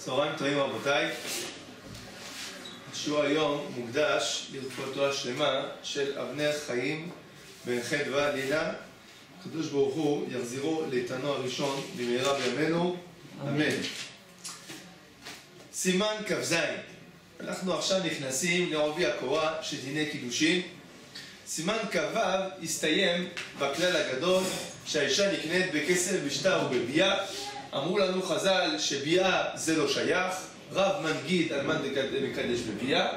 צהריים טובים רבותיי. השיעור היום מוקדש לרפואתו השלמה של אבנר חיים בן חדווה לילה. הקדוש ברוך הוא יחזירו לאיתנו הראשון במהרה בימינו, אמן. סימן כ"ז. אנחנו עכשיו נכנסים לעובי הקורה של דיני קידושין. סימן כ"ו הסתיים בכלל הגדול שהאישה נקנית בכסף, בשטר ובביאה. אמרו לנו חז"ל שביאה זה לא שייך, רב מנגיד על מן מקדש בביאה.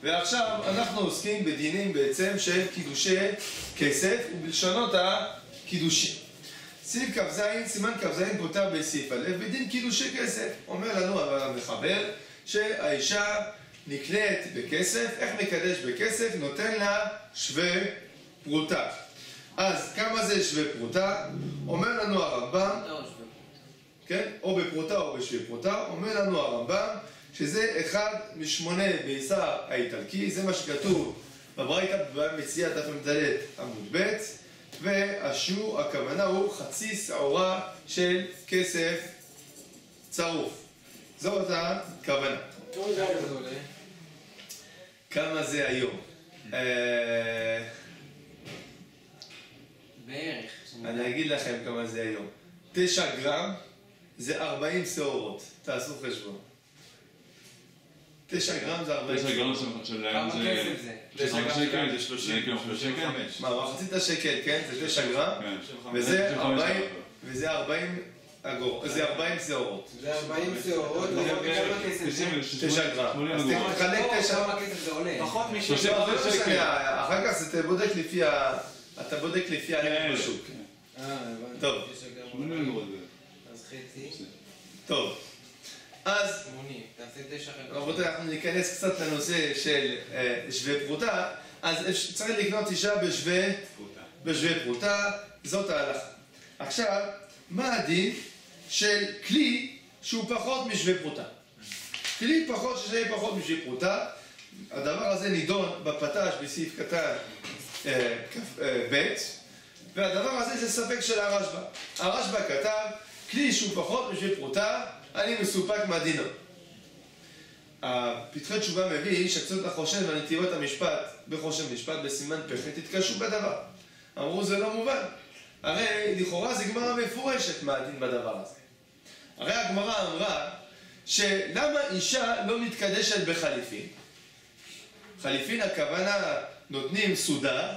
ועכשיו אנחנו עוסקים בדינים בעצם של קידושי כסף ובלשונות הקידושין. סימן כ"ז פותר בסעיף א' בדין קידושי כסף. אומר לנו המחבר שהאישה נקנית בכסף. איך מקדש בכסף? נותן לה שווה פרוטה. אז כמה זה שווה פרוטה? אומר לנו הרמב"ם, כן? או בפרוטה או בשווה פרוטה. אומר לנו הרמב"ם שזה 1/8 בישר האיטלקי. זה מה שכתוב בברייתא במציאה דף מ"ד עמוד ב'. והשיעור, הכוונה הוא חצי שעורה של כסף צרוף. זאת הכוונה. כמה זה היום? בערך. אני אגיד לכם כמה זה היום. 9 גרם זה 40 שעורות. תעשו חשבון. 9 גרם זה 40 שעורות. 9 גרם שלהם כמה כסף זה? 9 שקל זה 35. מה, מחצית השקל, כן? זה 9 גרם. וזה 40 אגורות. זה 40 שעורות. זה 40 שעורות, וכמה כסף זה? 9 גרם. אז תחלק 9. כמה כסף זה עולה? פחות מ-30 שקל. אחר כך אתה בודק לפי הערך בשוק. הבנתי. טוב. 9 גרם. 80 אגורות. אז חצי. טוב. אז 80. תעשה 9 חלק. רבותיי, אנחנו ניכנס קצת לנושא של שווה פרוטה. אז צריך לקנות אישה בשווה פרוטה. זאת ההלכה. עכשיו, מה הדין של כלי שהוא פחות משווה פרוטה? כלי שזה פחות משווה פרוטה. הדבר הזה נידון בפתש בסעיף קטן ב', והדבר הזה זה ספק של הרשב"א. הרשב"א כתב, כלי שהוא פחות משווה פרוטה, אני מסופק מהדינו. פתחי תשובה מביא שקצות החושן והנתיבות המשפט בחושן משפט בסימן פחת התקשו בדבר. אמרו זה לא מובן. הרי לכאורה זה גמרא מפורשת מה הדין בדבר הזה. הרי הגמרא אמרה שלמה אישה לא מתקדשת בחליפין? חליפין הכוונה נותנים סודר,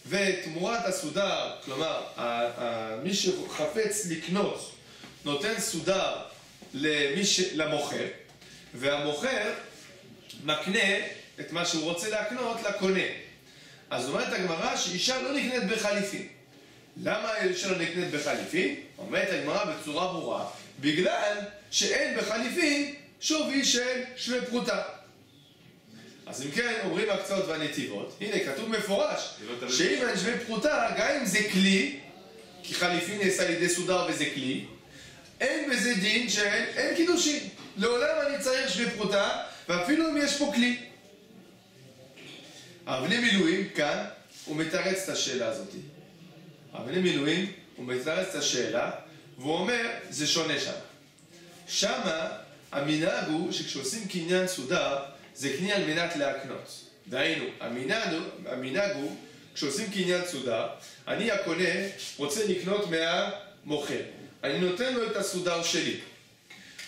ותמורת הסודר, כלומר מי שחפץ לקנות נותן סודר למוכר, והמוכר מקנה את מה שהוא רוצה להקנות לקונה. אז אומרת הגמרא שאישה לא נקנית בחליפין. למה אישה לא נקנית בחליפין? אומרת הגמרא בצורה ברורה, בגלל שאין בחליפין שווי של שווה פרוטה. אז אם כן, אומרים הקצות והנתיבות, הנה כתוב מפורש, שאם אין שווה פרוטה, גם אם זה כלי, כי חליפין נעשה על ידי סודר וזה כלי, אין בזה דין של אין קידושין. לעולם אני צריך שווה פרוטה, ואפילו אם יש פה כלי. אבני מילואים כאן, הוא מתרץ את השאלה הזאת. אבני מילואים, הוא מתרץ את השאלה, והוא אומר, זה שונה שם. שמה, המנהג הוא שכשעושים קניין סודר, זה קניין על מנת להקנות. דהיינו, המנהג הוא, כשעושים קניין סודר, אני הקונה רוצה לקנות מהמוכר. אני נותן לו את הסודר שלי.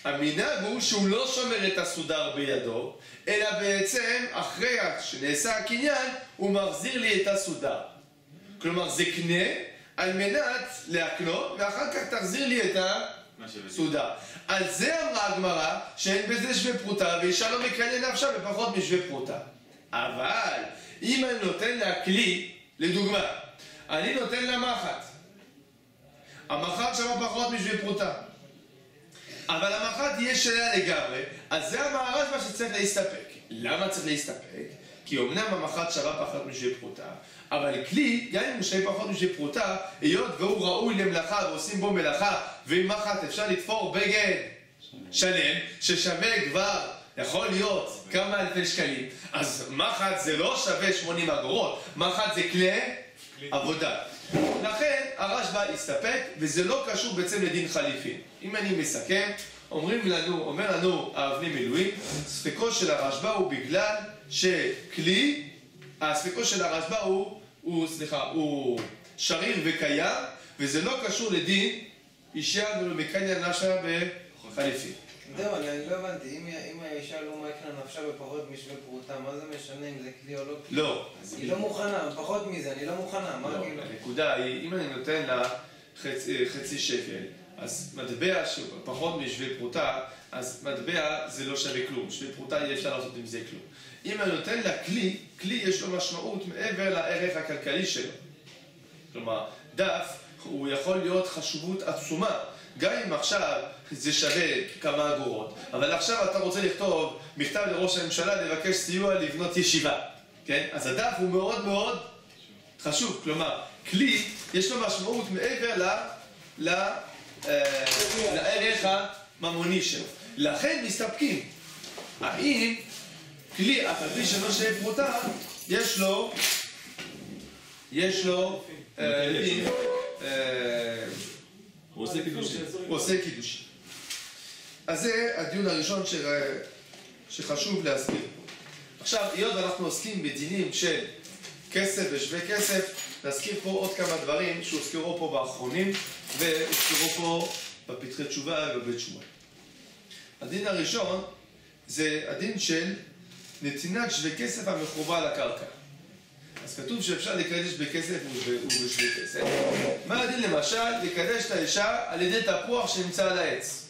המנהג הוא שהוא לא שומר את הסודר בידו, אלא בעצם אחרי שנעשה הקניין, הוא מחזיר לי את הסודר. כלומר, זה קנה על מנת להקנות, ואחר כך תחזיר לי את הסודר. על זה אמרה הגמרא שאין בזה שווה פרוטה, ואישה לא מקנה נפשה בפחות משווה פרוטה. אבל אם אני נותן לה כלי, לדוגמה, אני נותן לה מחט. המחט שווה פחות משווה פרוטה. אבל המחט תהיה שלה לגמרי, אז זה המערש מה שצריך להסתפק. למה צריך להסתפק? כי אמנם המחט שווה פחות משווה פרוטה, אבל כלי, גם אם הוא שווה פחות משווה פרוטה, היות והוא ראוי למלאכה ועושים בו מלאכה, ועם מחט אפשר לתפור בגד שלם, ששווה כבר, יכול להיות כמה אלפי שקלים, אז מחט זה לא שווה 80 אגורות, מחט זה כלי עבודה. לכן הרשב"א הסתפק, וזה לא קשור בעצם לדין חליפין. אם אני מסכם, אומר לנו האבני מילואים, ספקו של הרשב"א הוא בגלל שכלי, הספקו של הרשב"א הוא שריר וקיים, וזה לא קשור לדין אישה ומקניה נפשה בחליפין. זהו, אני לא הבנתי, אם האישה לא מקנה נפשה בפחות משווה פרוטה, מה זה משנה אם זה כלי או לא כלי? לא. היא לא מוכנה, פחות מזה, אני לא מוכנה, מה כאילו? הנקודה היא, אם אני נותן לה חצי שקל, אז מטבע שפחות משווה פרוטה, אז מטבע זה לא שווה כלום. שווה פרוטה אי אפשר לעשות עם זה כלום. אם אני נותן לה כלי, כלי יש לו משמעות מעבר לערך הכלכלי שלו. כלומר, דף הוא יכול להיות חשובות עצומה. גם אם עכשיו זה שווה כמה אגורות, אבל עכשיו אתה רוצה לכתוב מכתב לראש הממשלה לבקש סיוע לבנות ישיבה, כן? אז הדף הוא מאוד מאוד חשוב. כלומר, כלי יש לו משמעות מעבר לערך הממוני שלו. לכן מסתפקים. האם כלי, אף על פי שלא שווה פרוטה, יש לו הוא עושה קידושין. הוא עושה קידושין. אז זה הדיון הראשון שחשוב להזכיר. עכשיו, היות ואנחנו עוסקים בדינים של כסף ושווה כסף, נזכיר פה עוד כמה דברים שהוזכרו פה באחרונים והוזכרו פה בפתחי תשובה ובבית שמואל. הדין הראשון זה הדין של נתינת שווה כסף המחובר לקרקע. אז כתוב שאפשר לקדש בכסף ובשווה כסף. מה הדין למשל? לקדש את האישה על ידי תפוח שנמצא על העץ.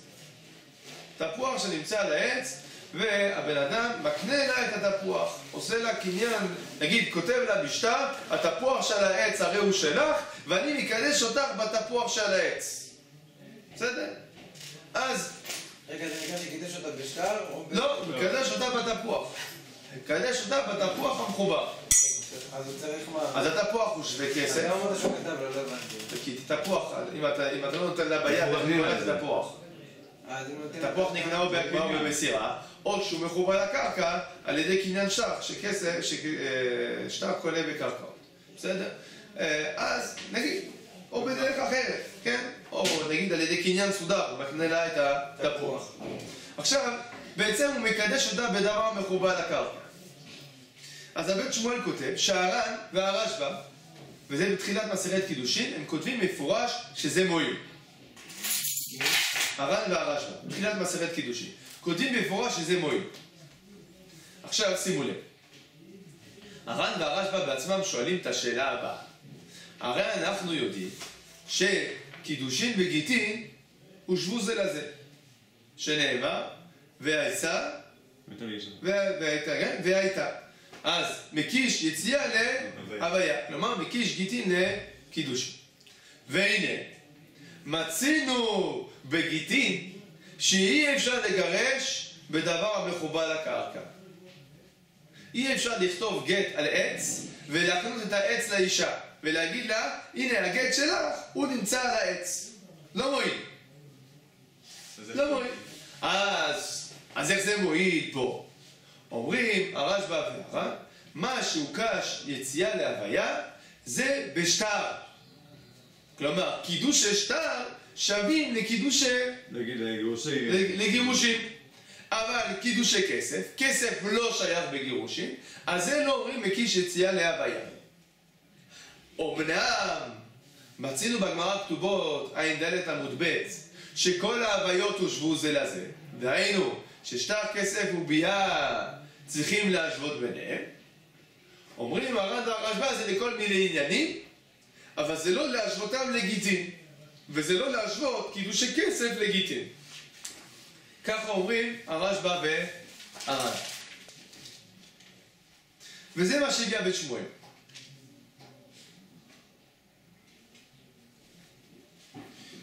תפוח שנמצא על העץ, והבן אדם מקנה לה את התפוח, עושה לה קניין, נגיד, כותב לה בשטר, התפוח של העץ הרי הוא שלך, ואני מקדש אותך בתפוח של העץ. בסדר? אז... רגע, זה נקרא שקידש אותה בשטר? לא, הוא מקדש אותה בתפוח. מקדש אותה בתפוח המחובר. אז הוא צריך מה? אז התפוח הוא שווה כסף. אני לא אמרת שהוא כתב, לא הבנתי. כי תפוח, אם אתה לא נותן לה ביד, אתה נותן את התפוח. תפוח נקנה או בהקביל ובמסירה, או שהוא מחובר לקרקע על ידי קניין שטר קונה בקרקעות. בסדר? אז נגיד, או בדרך אחרת, כן? או נגיד על ידי קניין סודר, הוא מקנה לה את התפוח. עכשיו, בעצם הוא מקדש אותה בדבר מחובר לקרקע. אז הבית שמואל כותב שהר"ן והרשב"א, וזה בתחילת מסכת קידושין, הם כותבים מפורש שזה מועיל. הר"ן והרשב"א, בתחילת מסכת קידושין, כותבים מפורש שזה מועיל. עכשיו שימו לב, הר"ן והרשב"א בעצמם שואלים את השאלה הבאה. הרי אנחנו יודעים שקידושין וגיטין הושבו זה לזה, שנאמר והייתה והייתה. אז מקיש יציאה להוויה, כלומר מקיש גיטין לקידושין. והנה, מצינו בגיטין שאי אפשר לגרש בדבר המחובר לקרקע. אי אפשר לכתוב גט על עץ ולהקנות את העץ לאישה ולהגיד לה, הנה הגט שלך, הוא נמצא על העץ. לא מועיל. לא מועיל. אז איך זה מועיל פה? אומרים הרשב"א והר"ן, מה שהוקש יציאה להוויה זה בשטר. כלומר, קידושי שטר שווים לקידושי לגירושים. אבל קידושי כסף, כסף לא שייך בגירושים, אז זה לא אומרים מקיש יציאה להוויה. אמנם מצינו בגמרא כתובות ע"ד עמוד ב' שכל ההוויות הושבו זה לזה, דהיינו ששטר כסף וביאה צריכים להשוות ביניהם. אומרים הר"ן והרשב"א זה לכל מיני עניינים, אבל זה לא להשוותם לגיטין, וזה לא להשוות קידושי כסף לגיטין. ככה אומרים הרשב"א והר"ן. וזה מה שהגיע בית שמואל.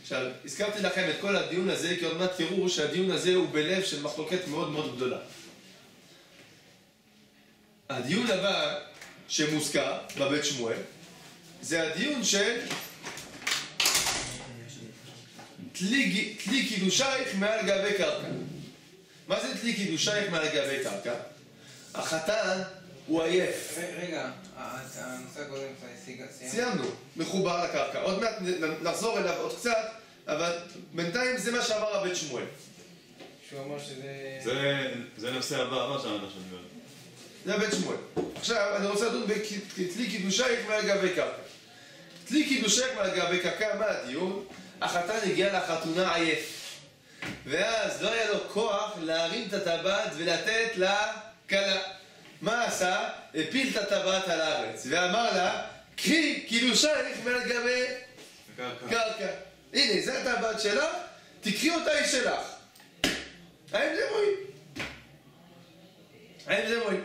עכשיו, הזכרתי לכם את כל הדיון הזה, כי עוד מעט תראו שהדיון הזה הוא בלב של מחלוקת מאוד מאוד גדולה. הדיון הבא שמוזכר בבית שמואל, זה הדיון של תלי קידושייך מעל גבי קרקע. מה זה תלי קידושייך מעל גבי קרקע? החתן הוא עייף. רגע, הנושא הקודם סיימנו. סיימנו, מחובר לקרקע. עוד מעט נחזור אליו עוד קצת, אבל בינתיים זה מה שאמר הבית שמואל. שהוא אמר שזה... זה נושא הבא שאנחנו עכשיו נדבר. זה בית שמואל. עכשיו, אני רוצה לדון בכלי קידושייך מעל גבי קרקע. כלי קידושייך מעל גבי קרקע, מה הדיון? החתן הגיע לחתונה עייף. ואז לא היה לו כוח להרים את הטבעת ולתת לכלה. מה עשה? הפיל את הטבעת על הארץ ואמר לה, קחי קידושייך מעל גבי קרקע. הנה, זה הטבעת שלך, תקחי אותה היא שלך. האם זה מועיל? האם זה מועיל?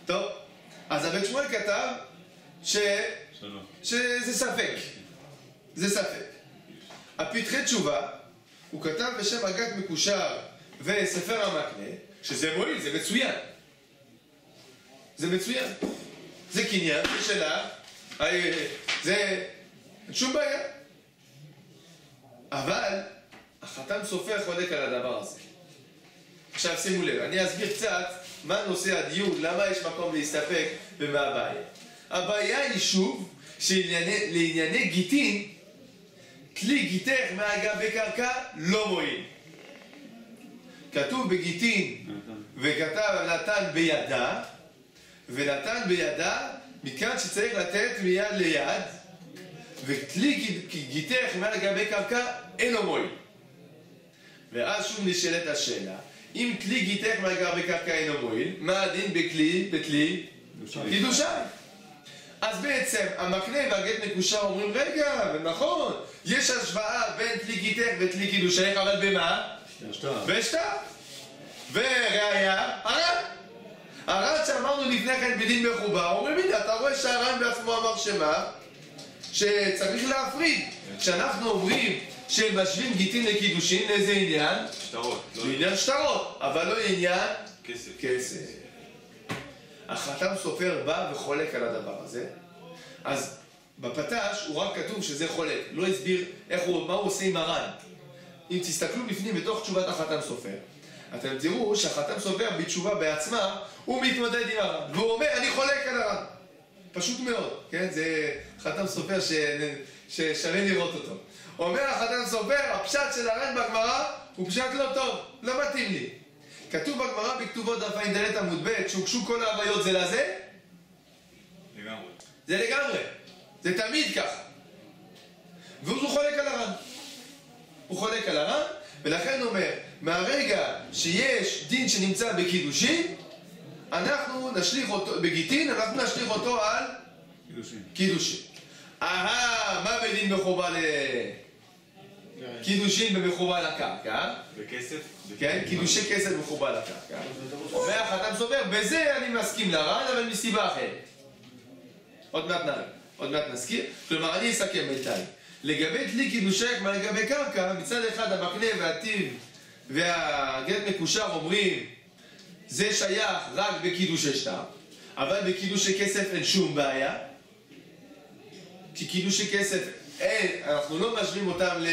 טוב, אז הבית שמואל כתב שזה ספק. זה ספק. הפתחי תשובה, הוא כתב בשם אגת מקושר וספר המקנה, שזה מועיל, זה מצוין. זה מצוין. זה קניין, זה שלה, זה שום בעיה. אבל החתם סופר חולק על הדבר הזה. עכשיו שימו לב, אני אסביר קצת מה נושא הדיון, למה יש מקום להסתפק ומה הבעיה. הבעיה היא שוב שלענייני גיטין, כלי גיטך מהגבי קרקע לא מועיל. כתוב בגיטין וכתב נתן בידה, ונתן בידה מכאן שצריך לתת מיד ליד, וכלי גיטך מהגבי קרקע אינו מועיל. ואז שוב נשאלת השאלה, אם כלי גיטך מהגבי קרקע אינו מועיל, מה הדין בכלי קידושי? אז בעצם המקנה והגט מקושר אומרים, רגע, נכון, יש השוואה בין כלי גיטך וכלי קידושי, אבל במה? בשטר. וראיה, הר"ן שאמרנו לפני כן בדין מחובר, אומרים, הנה, אתה רואה שהר"ן בעצמו אמר שמה? שצריך להפריד. כשאנחנו אומרים שהם משווים גיטין לקידושין, לאיזה עניין? שטרות. לעניין שטרות, אבל לא עניין כסף. החתם סופר בא וחולק על הדבר הזה. אז בפתש הוא רק כתוב שזה חולק, לא הסביר מה הוא עושה עם הר"ן. אם תסתכלו בפנים בתוך תשובת החתם סופר, אתם תראו שהחתם סופר בתשובה בעצמה הוא מתמודד עם הר"ן, והוא אומר אני חולק על הר"ן. פשוט מאוד, כן? זה חתם סופר ששווה לראות אותו. אומר החתם סופר, הפשט של הר"ן בגמרא הוא פשט לא טוב, לא מתאים לי. כתוב בגמרא בכתובות דף ע"ד עמוד ב' שהוגשו כל ההוויות זה לזה? לגמרי. זה לגמרי. זה תמיד ככה. והוא חולק על הר"ן. הוא חולק על הר"ן, ולכן הוא אומר, מהרגע שיש דין שנמצא בקידושין, אנחנו נשליך אותו, בגיטין, אנחנו נשליך אותו על קידושין. מה בדין מחובה קידושין במחובה לקרקע? בכסף? כן, קידושי כסף מחובה לקרקע. אומר החתם סופר, בזה אני מסכים לר"ן, אבל מסיבה אחרת. עוד מעט נראה, עוד מעט נזכיר. כלומר, אני אסכם בינתיים. לגבי כלי קידושך לגבי קרקע, מצד אחד המקנה והטיב והגט מקושר אומרים זה שייך רק בקידושי שטר, אבל בקידושי כסף אין שום בעיה, כי קידושי כסף אנחנו לא משווים אותם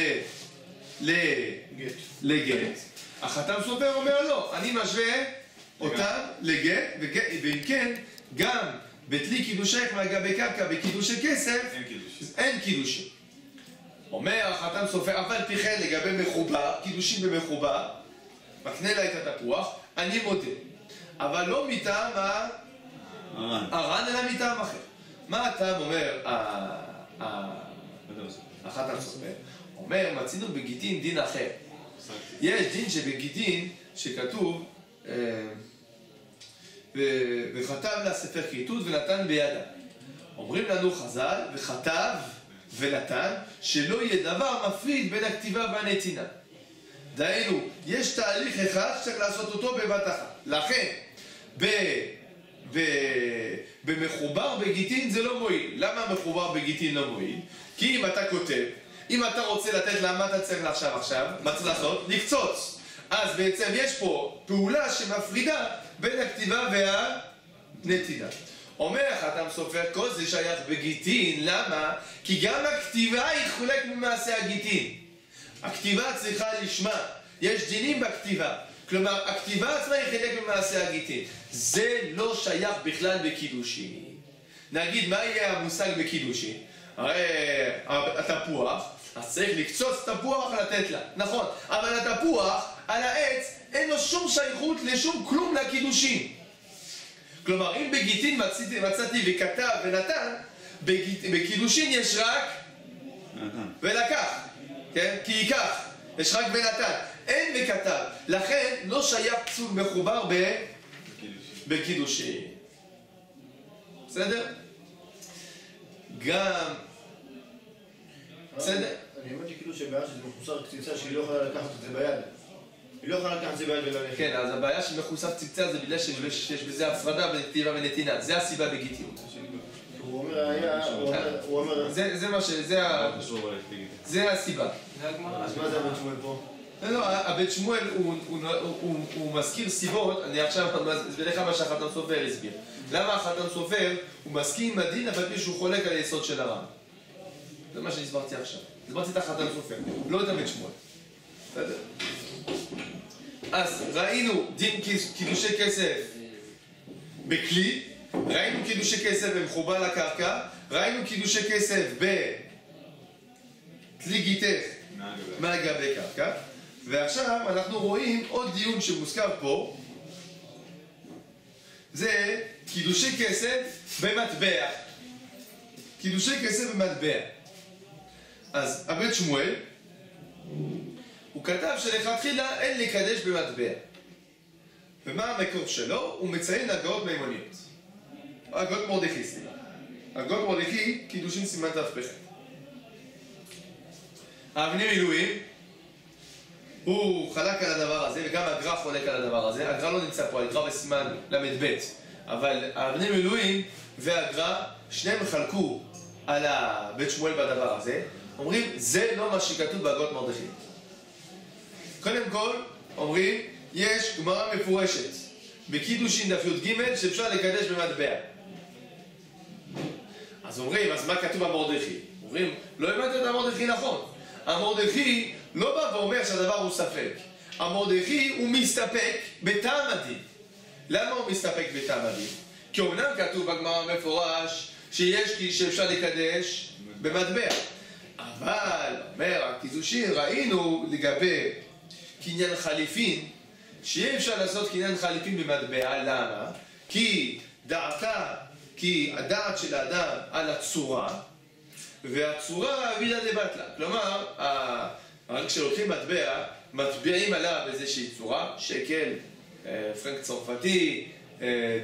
לגט. החתם סופר אומר לא, אני משווה אותם לגט, ואם כן גם בכלי קידושך לגבי קרקע בקידושי כסף אין קידושי. אומר החתם סופר, אבל פיכן לגבי מחובר, קידושים במחובר, מקנה לה את התפוח, אני מודה. אבל לא מטעם הר"ן, אלא מטעם אחר. מה הטעם אומר החתם סופר? אומר, מצינו בגיטין דין אחר. יש דין שבגיטין שכתוב, וכתב לה ספר כריתות ונתן בידה. אומרים לנו חז"ל, וכתב ונתן, שלא יהיה דבר מפריד בין הכתיבה והנתינה. דהיינו, יש תהליך אחד שצריך לעשות אותו בבת אחת. לכן, במחובר בגיטין זה לא מועיל. למה מחובר בגיטין לא מועיל? כי אם אתה כותב, אם אתה רוצה לתת למה אתה צריך עכשיו, מה צריך לעשות? לקצוץ. אז בעצם יש פה פעולה שמפרידה בין הכתיבה והנתינה. אומר החתם סופר, כל זה שייך בגיטין, למה? כי גם הכתיבה היא חלק ממעשה הגיטין. הכתיבה צריכה לשמה, יש דינים בכתיבה. כלומר, הכתיבה עצמה היא חלק ממעשה הגיטין. זה לא שייך בכלל בקידושין. נגיד, מה יהיה המושג בקידושין? הרי התפוח אז צריך לקצוץ תפוח לתת לה, נכון, אבל התפוח על העץ אין לו שום שייכות לשום כלום לקידושין. כלומר, אם בגיטין מצאתי וכתב ונתן, בקידושין יש רק ולקח, כן? כי ייקח, יש רק ונתן, אין וכתב, לכן לא שייך פסול מחובר בקידושין. בסדר? גם... בסדר? אני אמרתי כאילו שבעיה שזה מחוסר קציצה שהיא לא יכולה לקחת את זה ביד. היא לא יכולה לקחת את זה ביד וללכת. כן, אז הבעיה של מחוסר קציצה זה בגלל שיש בזה הפרדה בין כתיבה ונתינה, זה הסיבה בגיטיות. הוא אומר היה, הוא אומר... זה מה ש... זה הסיבה. אז מה זה הבן שמואל פה? לא, הבית שמואל הוא מזכיר סיבות, אני עכשיו אסביר לך מה שהחתן סופר הסביר. למה החתן סופר הוא מסכים עם הדין אבל פי שהוא חולק על היסוד של הר"ן. זה מה שהסברתי עכשיו. הסברתי את החתן סופר, לא את הבית שמואל. בסדר? אז ראינו דין קידושי כסף בכלי, ראינו קידושי כסף במחובר לקרקע, ראינו קידושי כסף בכלי גיטך מהגבי קרקע, ועכשיו אנחנו רואים עוד דיון שמוזכר פה, זה קידושי כסף במטבע. קידושי כסף במטבע. אז הבית שמואל הוא כתב שלכתחילה אין לקדש במטבע. ומה המקור שלו? הוא מציין הגאות מימוניות. הגאות מרדכי, סליחה. הגאות מרדכי, קידושין סימן ת"פ. האבני מילואים, הוא חלק על הדבר הזה, וגם הגר"א חולק על הדבר הזה. הגר"א לא נמצא פה, הגר"א בסימן ל"ב. אבל האבני מילואים והגר"א, שניהם חלקו על הבית שמואל בדבר הזה. אומרים, זה לא מה שכתוב בהגאות מרדכי. קודם כל, אומרים, יש גמרא מפורשת בקידושין דף י"ג שאפשר לקדש במטבע. אז אומרים, אז מה כתוב במרדכי? אומרים, לא הבנת את המרדכי נכון. המרדכי לא בא ואומר שהדבר הוא ספק. המרדכי הוא מסתפק בטעם הדין. למה הוא מסתפק בטעם הדין? כי אומנם כתוב בגמרא מפורש שאפשר לקדש במטבע. אבל, אומר הקידושין, ראינו לגבי קניין חליפין, שיהיה אפשר לעשות קניין חליפין במטבע. למה? כי הדעת של האדם על הצורה, והצורה אבידא דבטלה. כלומר, רק כשלוקחים מטבע, מטביעים עליו איזושהי צורה, שקל, פרנק צרפתי,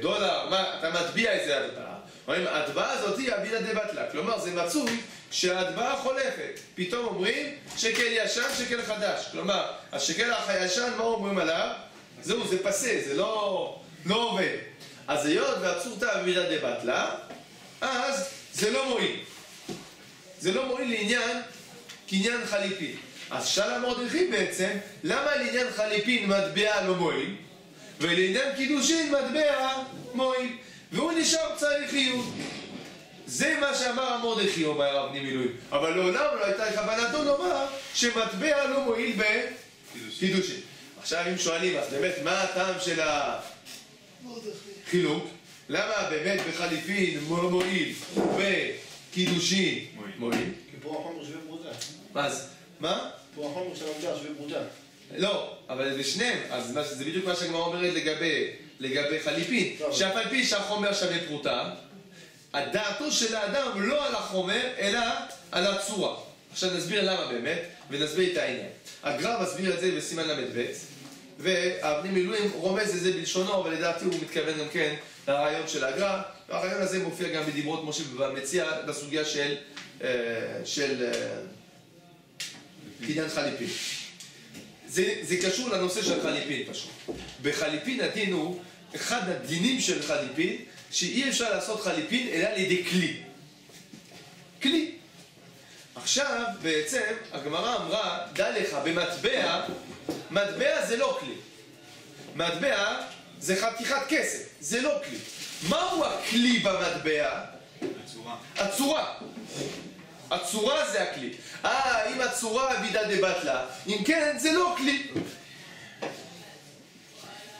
דולר, אתה מטביע איזה הטבעה. אומרים, ההטבעה הזאת היא אבידא דבטלה. כלומר, זה מצוי כשההטבעה חולפת. פתאום אומרים, שקל ישן, שקל חדש. כלומר, השקל הישן, מה אומרים עליו? זהו, זה פסה, זה לא עובד. אז היות והצורתא אבידא דבטלה, אז זה לא מועיל. זה לא מועיל לעניין קניין חליפין. אז שאל המרדכי בעצם, למה לעניין חליפין מטבע לא מועיל, ולעניין קידושין מטבע מועיל? והוא נשאר צריכיות. זה מה שאמר המרדכי, אומר הרב ני מילואים. אבל לעולם לא הייתה כוונתו לומר שמטבע לא מועיל בקידושין. עכשיו אם שואלים, אז באמת מה הטעם של החילוק? למה באמת בחליפין מועיל וקידושין מועיל? כי פה החומר שווה פרוטה. אז, מה? פה החומר של המגדל שווה פרוטה. לא, אבל זה שניהם, אז זה בדיוק מה שהגמרא אומרת לגבי חליפין. שאף על פי שהחומר שווה פרוטה, הדעתו של האדם לא על החומר, אלא על הצורה. עכשיו נסביר למה באמת, ונסביר את העניין. הגר"א מסביר את זה בסימן ל"ב, והאבני מילואים רומז את זה בלשונו, אבל לדעתי הוא מתכוון גם כן לרעיון של הגר"א. הרעיון הזה מופיע גם בדברות משה במציע בסוגיה של קניין חליפין. זה קשור לנושא של חליפין פשוט. בחליפין הדין הוא, אחד הדינים של חליפין, שאי אפשר לעשות חליפין אלא על ידי כלי. כלי. עכשיו בעצם הגמרא אמרה, דע לך, במטבע, מטבע זה לא כלי. מטבע זה חתיכת כסף, זה לא כלי. מהו הכלי במטבע? הצורה. הצורה. הצורה זה הכלי. אם הצורה אבידא דבטלה, אם כן זה לא כלי.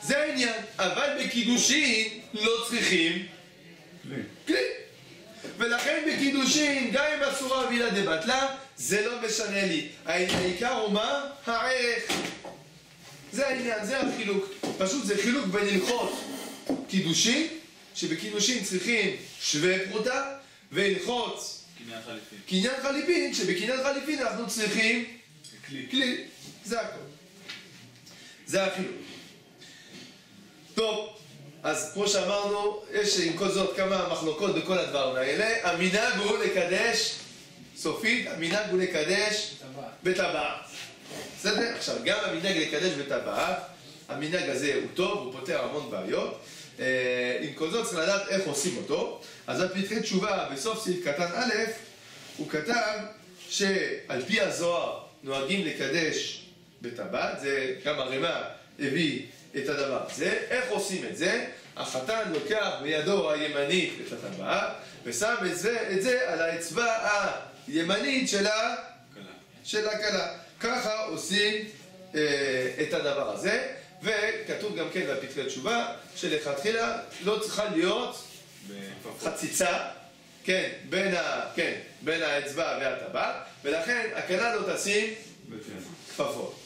זה העניין. אבל בקידושין לא צריכים כלי. ולכן בקידושין, גם אם הצורה אבידא דבטלה, זה לא משנה לי. העיקר הוא מה? הערך. זה העניין, זה החילוק. פשוט זה חילוק בין הלכות קידושין, שבקידושין צריכים שווה פרוטה, והלכות קניין חליפין. קניין חליפין, שבקניין חליפין אנחנו צריכים כלי. כלי. זה הכל. זה החילוק. טוב, אז כמו שאמרנו, יש עם כל זאת כמה מחלוקות בכל הדברים האלה. המנהג הוא לקדש, סופית, המנהג הוא לקדש בטבעת. בסדר? עכשיו, גם המנהג לקדש בטבעת, המנהג הזה הוא טוב, הוא פותר המון בעיות. עם כל זאת צריך לדעת איך עושים אותו. אז בפתחי תשובה, בסוף סעיף קטן א', הוא כתב שעל פי הזוהר נוהגים לקדש בטבעת, זה גם הרמ"א הביא את הדבר הזה. איך עושים את זה? החתן לוקח בידו הימנית את הטבעת ושם את זה על האצבע הימנית של הכלה. ככה עושים את הדבר הזה, וכתוב גם כן בפתחי תשובה שלכתחילה לא צריכה להיות חציצה, כן, בין האצבע והטבעת, ולכן הכלה לא תשים כפפות.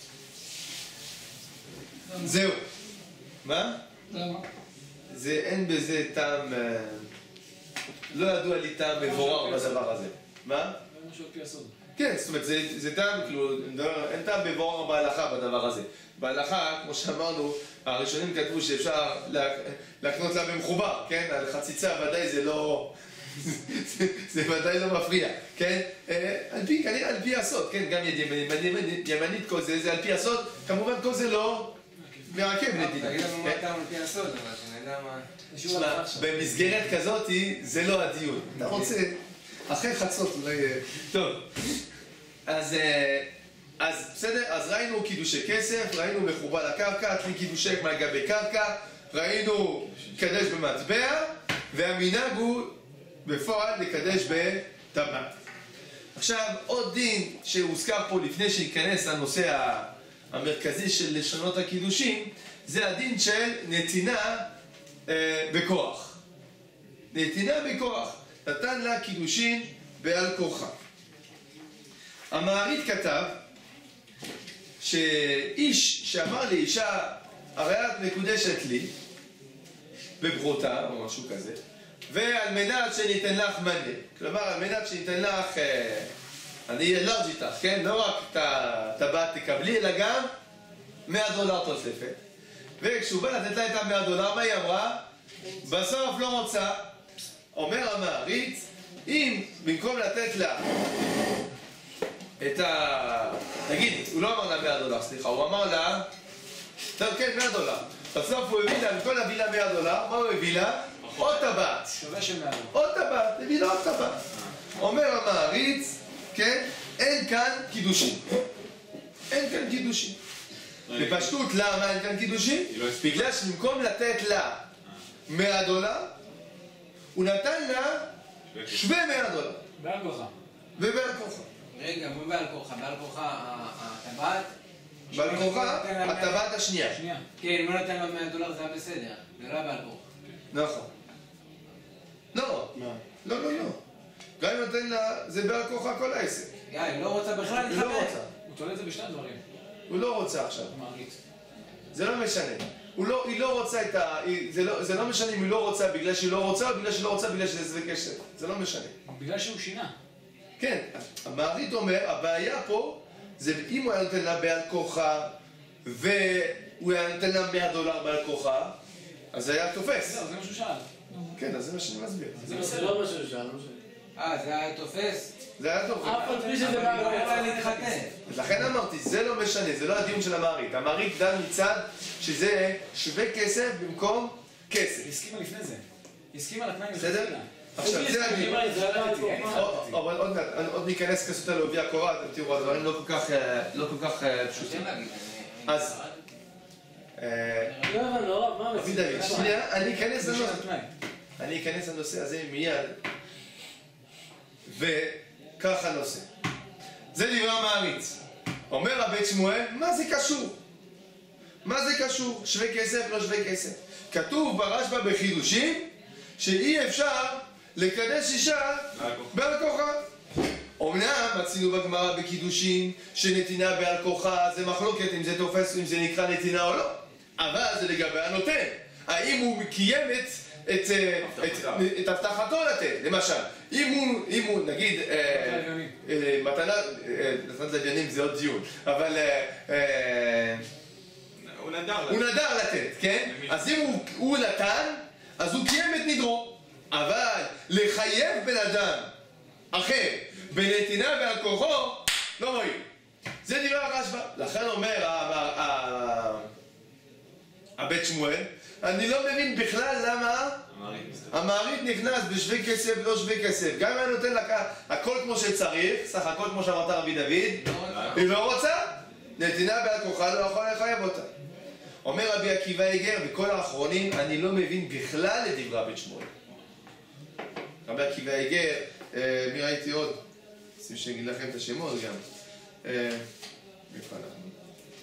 זהו. מה? למה? אין בזה טעם, לא ידוע לי טעם מבורר בדבר הזה. מה? זה משהו על פי הסוד. כן, זאת אומרת, זה טעם, כאילו, אין טעם מבורר בהלכה בדבר הזה. בהלכה, כמו שאמרנו, הראשונים כתבו שאפשר להקנות לה במחובר, כן? על חציצה ודאי זה לא... זה ודאי לא מפריע, כן? כנראה על פי הסוד, כן? גם ימנית כל זה על פי הסוד, כמובן כל זה לא מעכב נדידה. תגיד לנו מה טעם על פי הסוד, אבל שנדע מה... תשמע, במסגרת כזאת זה לא הדיון. אתה רוצה... אחרי חצות אולי... טוב. אז בסדר, אז ראינו קידושי כסף, ראינו מחובר לקרקע, תלי קידושי לגבי קרקע, ראינו קדש במטבע, והמנהג הוא בפועל לקדש בטבעת. עכשיו, עוד דין שהוזכר פה לפני שייכנס לנושא המרכזי של לשונות הקידושים, זה הדין של נתינה בכוח. נתינה בכוח. נתן לה קידושין בעל כורחה. המעריד כתב שאיש שאמר לאישה, הרי את מקודשת לי, בברותה או משהו כזה, ועל מנת שניתן לך מנה, כלומר על מנת שניתן לך, אני אלרג' איתך, כן? לא רק את הטבעת תקבלי, אלא גם $100 תוספת. וכשהוא בא לתת לה את $100, מה היא אמרה? בסוף לא רוצה. אומר המעריץ, אם במקום לתת לה את נגיד, הוא לא אמר לה $100, סליחה, הוא אמר לה, טוב, כן, $100. בסוף הוא הביא לה, במקום להביא לה $100, מה הוא הביא לה? עוד טבעת. שווה של $100. עוד טבעת, הביא לה עוד טבעת. אומר המעריץ, כן, אין כאן קידושים. אין כאן קידושים. בפשטות, למה אין כאן קידושים? בגלל שבמקום לתת לה $100, הוא נתן לה שווה $100. בעל כורחה. ובעל כורחה. רגע, מה בעל כורחה? בעל כורחה הטבעת? בעל כורחה, הטבעת השנייה. שנייה. כן, אם הוא נתן לה $100 זה היה בסדר. זה לא בעל כורחה. נכון. לא. לא. גם אם נותן לה, זה בעל כורחה כל העסק. היא לא רוצה בכלל היא לא להתחתן. רוצה. הוא תולה את זה בשני דברים. הוא לא רוצה עכשיו. מעריץ. זה לא משנה. היא לא רוצה את זה לא משנה אם היא לא רוצה בגלל שהיא לא רוצה או בגלל שהיא לא רוצה בגלל שזה זווה קשר. זה לא משנה. בגלל שהוא שינה. כן, המעריד אומר, הבעיה פה זה אם הוא היה נותן לה בעל כורחה והוא היה נותן לה $100 בעל כורחה, אז זה היה תופס. זהו, זה מה שהוא שאל. כן, אז זה מה שאני מסביר. זה לא מה שהוא שאל, זה היה תופס? זה היה תופס. אף על פי שזה אבל היא לא רוצה להתחתן. לכן אמרתי, זה לא משנה, זה לא הדיון של המעריד. המעריד דן מצד שזה שווה כסף במקום כסף. היא הסכימה לפני זה. היא הסכימה לתנאי בסדר? מלכתחילה. עכשיו, זה הדיון. אבל עוד ניכנס כסות לעובי הקורה, אתם תראו, הדברים לא כל כך פשוטים. אז... לא הבנו, הרב, מה רבי דוד, שנייה, אני אכנס לנושא הזה מיד, וכך הנושא. זה דברי המעריץ. אומר הבית שמואל, מה זה קשור? מה זה קשור? שווה כסף, לא שווה כסף. כתוב ברשב"א בחידושים, שאי אפשר לקדש אישה בעל כורחה. אמנם מצינו בגמרא בקידושין שנתינה בעל כוחה זה מחלוקת אם זה תופס אם זה נקרא נתינה או לא, אבל זה לגבי הנותן, האם הוא קיים את הבטחתו לתת, למשל אם הוא נגיד מתנת לוויינים זה עוד דיון, אבל הוא נדר לתת, כן? אז אם הוא נתן אז הוא קיים את נדרו, אבל לחייב בן אדם אחר בנתינה ועל כוחו לא מועיל. זה דברי הרשב"א. לכן אומר הבית שמואל, אני לא מבין בכלל למה המעריד נכנס בשווה כסף ולא שווה כסף. גם אם אני נותן הכל כמו שצריך, סך הכל כמו שאמרת רבי דוד, היא לא רוצה, נתינה ועל כוחה לא יכול לחייב אותה. אומר רבי עקיבא איגר, וכל האחרונים, אני לא מבין בכלל את דברי הבית שמואל. רבי עקיבא איגר, מי ראיתי עוד? רוצים שאגיד לכם את השמות גם. איפה אנחנו?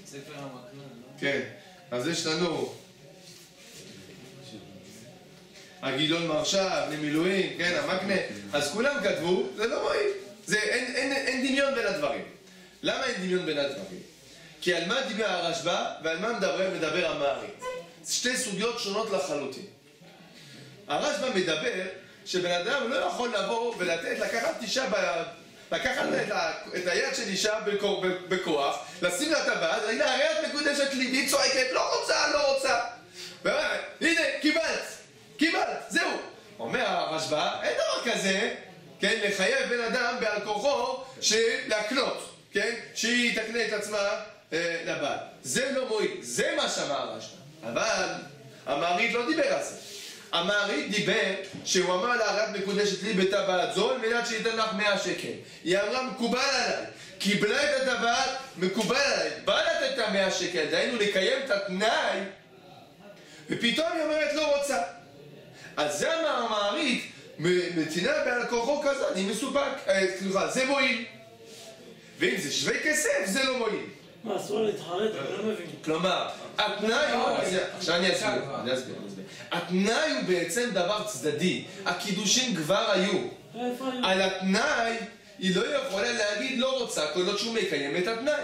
ספר המקנה, לא? כן, אז יש לנו הגילון מרשה, בני מילואים, כן, המקנה. אז כולם כתבו, זה לא מועיל. אין דמיון בין הדברים. למה אין דמיון בין הדברים? כי על מה דיבר הרשב"א ועל מה מדבר המעריד. זה שתי סוגיות שונות לחלוטין. הרשב"א מדבר שבן אדם לא יכול לבוא ולתת, לקחת את היד של אישה בכוח, לשים לה טבעת, להגיד לה, הרי את מקודשת לי, והיא צועקת, לא רוצה. הנה, קיבלת, זהו. אומר הרשב"א, אין דבר כזה, כן, לחייב בן אדם בעל כוחו להקנות, כן, שהיא תקנה את עצמה לבעל. זה לא מועיל, זה מה שאמר הרשב"א. אבל המעריד לא דיבר על זה. המעריד דיבר שהוא אמר לה, הרי את מקודשת לי בטבעת זו, על מנת שייתן לך 100 שקל. היא אמרה, מקובל עליי. קיבלה את הטבעת, מקובל עליי. בא לתת את 100 שקל, דהיינו לקיים את התנאי, ופתאום היא אומרת, לא רוצה. אז זה אמר המעריד, נתינה בעל כוחו כזה, אני מסופק, זה מועיל. ואם זה שווה כסף, זה לא מועיל. מה, אסור להתחרט? אני לא מבין. כלומר, התנאי הוא... עכשיו אני אסביר. התנאי הוא בעצם דבר צדדי. הקידושים כבר היו. על התנאי היא לא יכולה להגיד לא רוצה, כל עוד שהוא מקיים את התנאי.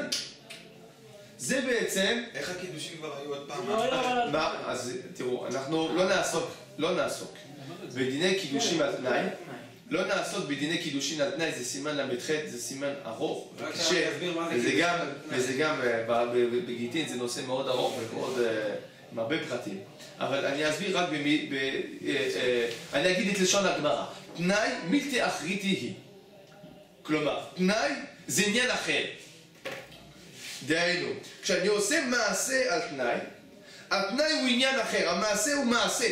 זה בעצם... איך הקידושים כבר היו עוד פעם? מה? אז תראו, אנחנו לא נעסוק בדיני קידושים על תנאי. לא נעסוק בדיני קידושין על תנאי, זה סימן ל"ח, זה סימן ארוך וקשה, וזה גם בגיטין, זה נושא מאוד ארוך ומאוד עם הרבה פרטים. אבל אני אסביר רק אני אגיד את לשון הגמרא. תנאי מילתא אחריתי היא. כלומר, תנאי זה עניין אחר. דהיינו, כשאני עושה מעשה על תנאי, התנאי הוא עניין אחר, המעשה הוא מעשה.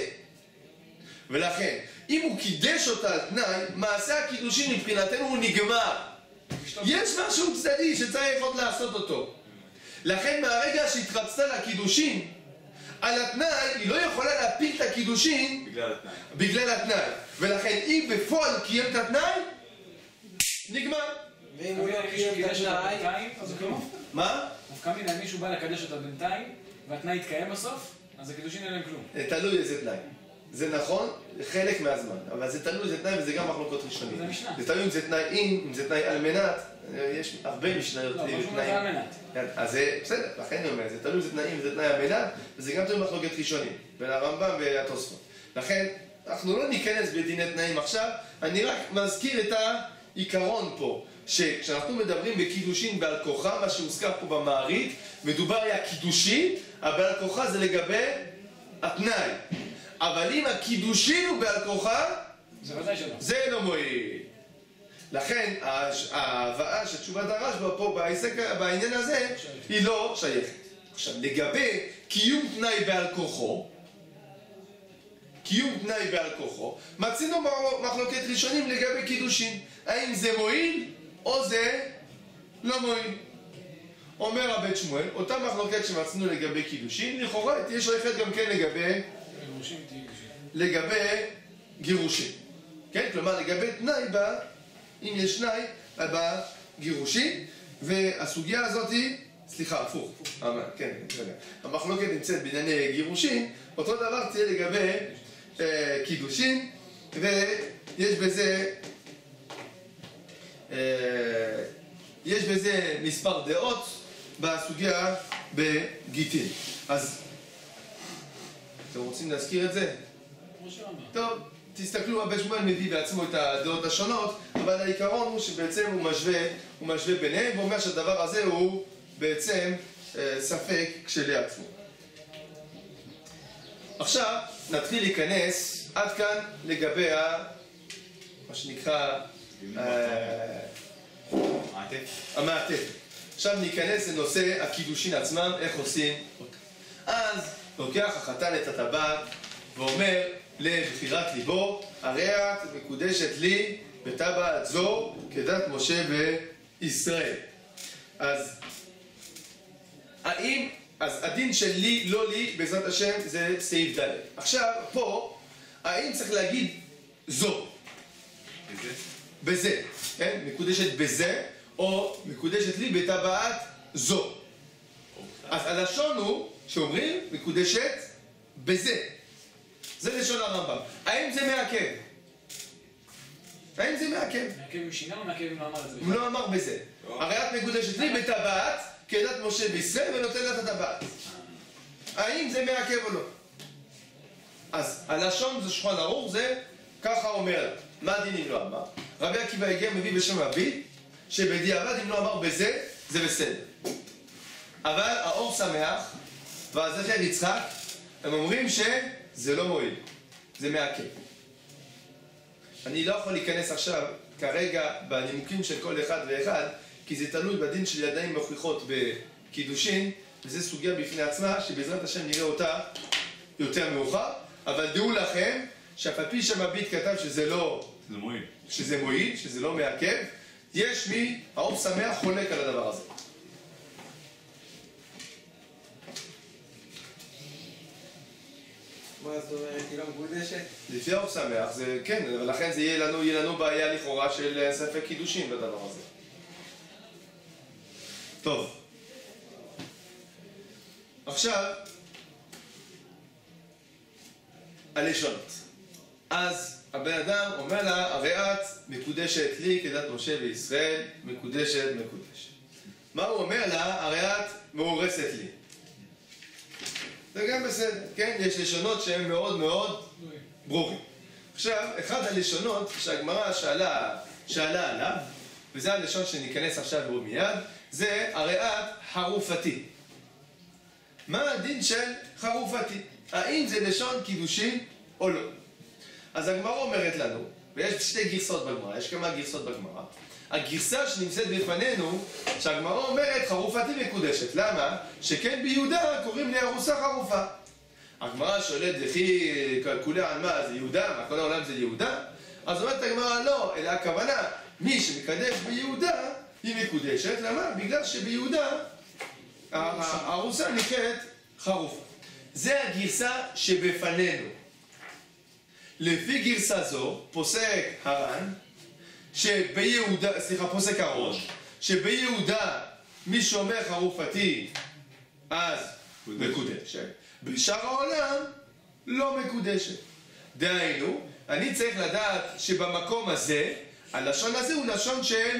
ולכן, אם הוא קידש אותה על תנאי, מעשה הקידושין מבחינתנו הוא נגמר. יש משהו צדדי שצריך עוד לעשות אותו. לכן מהרגע שהתרצתה לקידושין על התנאי, היא לא יכולה להפיל את הקידושין בגלל התנאי. ולכן אם בפועל קיים את התנאי, נגמר. ואם הוא לא קיים את התנאי... אז זה כלום. מה? מופקע מן מישהו בא לקדש אותה בינתיים, והתנאי יתקיים בסוף, אז הקידושין אין להם כלום. תלוי איזה תנאי. זה נכון, חלק מהזמן, אבל זה תלוי איזה תנאי וזה גם מחלוקות ראשונים. זה משנה. זה תלוי אם זה תנאי אם זה תנאי על מנת, יש הרבה משניות. לא, פשוט זה על מנת. אז זה בסדר, לכן אני אומר, זה תלוי איזה תנאי אם זה תנאי על מנת, וזה גם תלוי מחלוקת ראשונים, בין הרמב"ם והתוספות. לכן, אנחנו לא ניכנס בדיני תנאים עכשיו, אני רק מזכיר את העיקרון פה, שכשאנחנו מדברים בקידושין בעל כוחה, מה שהוזכר פה במעריד, מדובר היה קידושין, אבל בעל כוחה זה לגבי התנאי. אבל אם הקידושין הוא בעל כוחה, זה לא מועיל. לכן ההבאה של תשובת הרשב"א פה בעניין הזה היא לא שייכת. עכשיו, לגבי קיום תנאי בעל כוחו, מצינו מחלוקת ראשונים לגבי קידושין. האם זה מועיל או זה לא מועיל? אומר הבית שמואל, אותה מחלוקת שמצינו לגבי קידושין, לכאורה תהיה שייכת גם כן לגבי גירושין. כן? כלומר, לגבי תנאי אם יש תנאי בגירושין, והסוגיה הזאת היא, סליחה, הפוך. כן, רגע. המחלוקת נמצאת בענייני גירושין, אותו דבר תהיה לגבי קידושין, ויש בזה יש בזה מספר דעות בסוגיה בגיטין. אז אתם רוצים להזכיר את זה? כמו שאמרת. טוב, תסתכלו, הבן שמואל מביא בעצמו את הדעות השונות, אבל העיקרון הוא שבעצם הוא משווה ביניהם, ואומר שהדבר הזה הוא בעצם ספק כשלעצמו. עכשיו נתחיל להיכנס עד כאן לגבי מה שנקרא המעטפת. עכשיו ניכנס לנושא הקידושין עצמם, איך עושים אותם. אז לוקח החתן את הטבעת ואומר לבחירת ליבו, הרי את מקודשת לי בטבעת זו כדת משה וישראל. אז הדין של לי, לא לי, בעזרת השם, זה סעיף ד'. עכשיו, פה, האם צריך להגיד זו? בזה, כן? מקודשת בזה, או מקודשת לי בטבעת זו. אז הלשון הוא, שאומרים, מקודשת בזה. זה לשון הרמב"ם. האם זה מעכב? האם זה מעכב? מעכב עם שינה או מעכב אם לא אמר את זה? הוא לא אמר בזה. הרי את מקודשת לי בטבעת כדת משה וישראל ונותן לה את הטבעת. האם זה מעכב או לא? אז הלשון זה שולחן ערוך, זה ככה אומר. מה הדין אם לא אמר? רבי עקיבא הגיע מביא בשם אבי, שבדיעבד אם לא אמר בזה, זה בסדר. אבל האור שמח והזכר יצחק, הם אומרים שזה לא מועיל, זה מעכב. אני לא יכול להיכנס עכשיו כרגע בנימוקים של כל אחד ואחד, כי זה תלוי בדין של ידיים מוכיחות בקידושין, וזו סוגיה בפני עצמה שבעזרת השם נראה אותה יותר מאוחר. אבל דעו לכם שאף על פי שהמביט כתב שזה מועיל, שזה לא מעכב, יש מי, האור שמח, חולק על הדבר הזה. מה זאת אומרת? היא לא מקודשת? לפי האור שמח, זה כן, ולכן זה יהיה לנו בעיה לכאורה של ספק קידושין בדבר הזה. טוב. עכשיו, הלשונות. אז הבן אדם אומר לה, הרי את מקודשת לי כדת משה וישראל, מקודשת. מה הוא אומר לה? הרי את מאורסת לי. זה גם בסדר, כן? יש לשונות שהן מאוד מאוד ברורים. עכשיו, אחד הלשונות שהגמרא שאלה עליו, וזה הלשון שניכנס עכשיו בו מיד, זה הרי את חרופתי. מה הדין של חרופתי? האם זה לשון קידושין או לא? אז הגמרא אומרת לנו, ויש שתי גרסות בגמרא, יש כמה גרסות בגמרא. הגרסה שנמצאת בפנינו, שהגמרא אומרת חרופתי מקודשת. למה? שכן ביהודה קוראים לארוסה חרופה. הגמרא שואלת וכי כולי על מה? זה יהודה? מה כל העולם זה יהודה? אז אומרת הגמרא לא, אלא הכוונה, מי שמקדש ביהודה היא מקודשת. למה? בגלל שביהודה הארוסה נקראת חרופה. זה הגרסה שבפנינו. לפי גרסה זו פוסק הר"ן פוסק הראש, שביהודה מי שאומר חרופתי אז מקודשת, בשאר העולם לא מקודשת. דהיינו, אני צריך לדעת שבמקום הזה, הלשון הזה הוא לשון של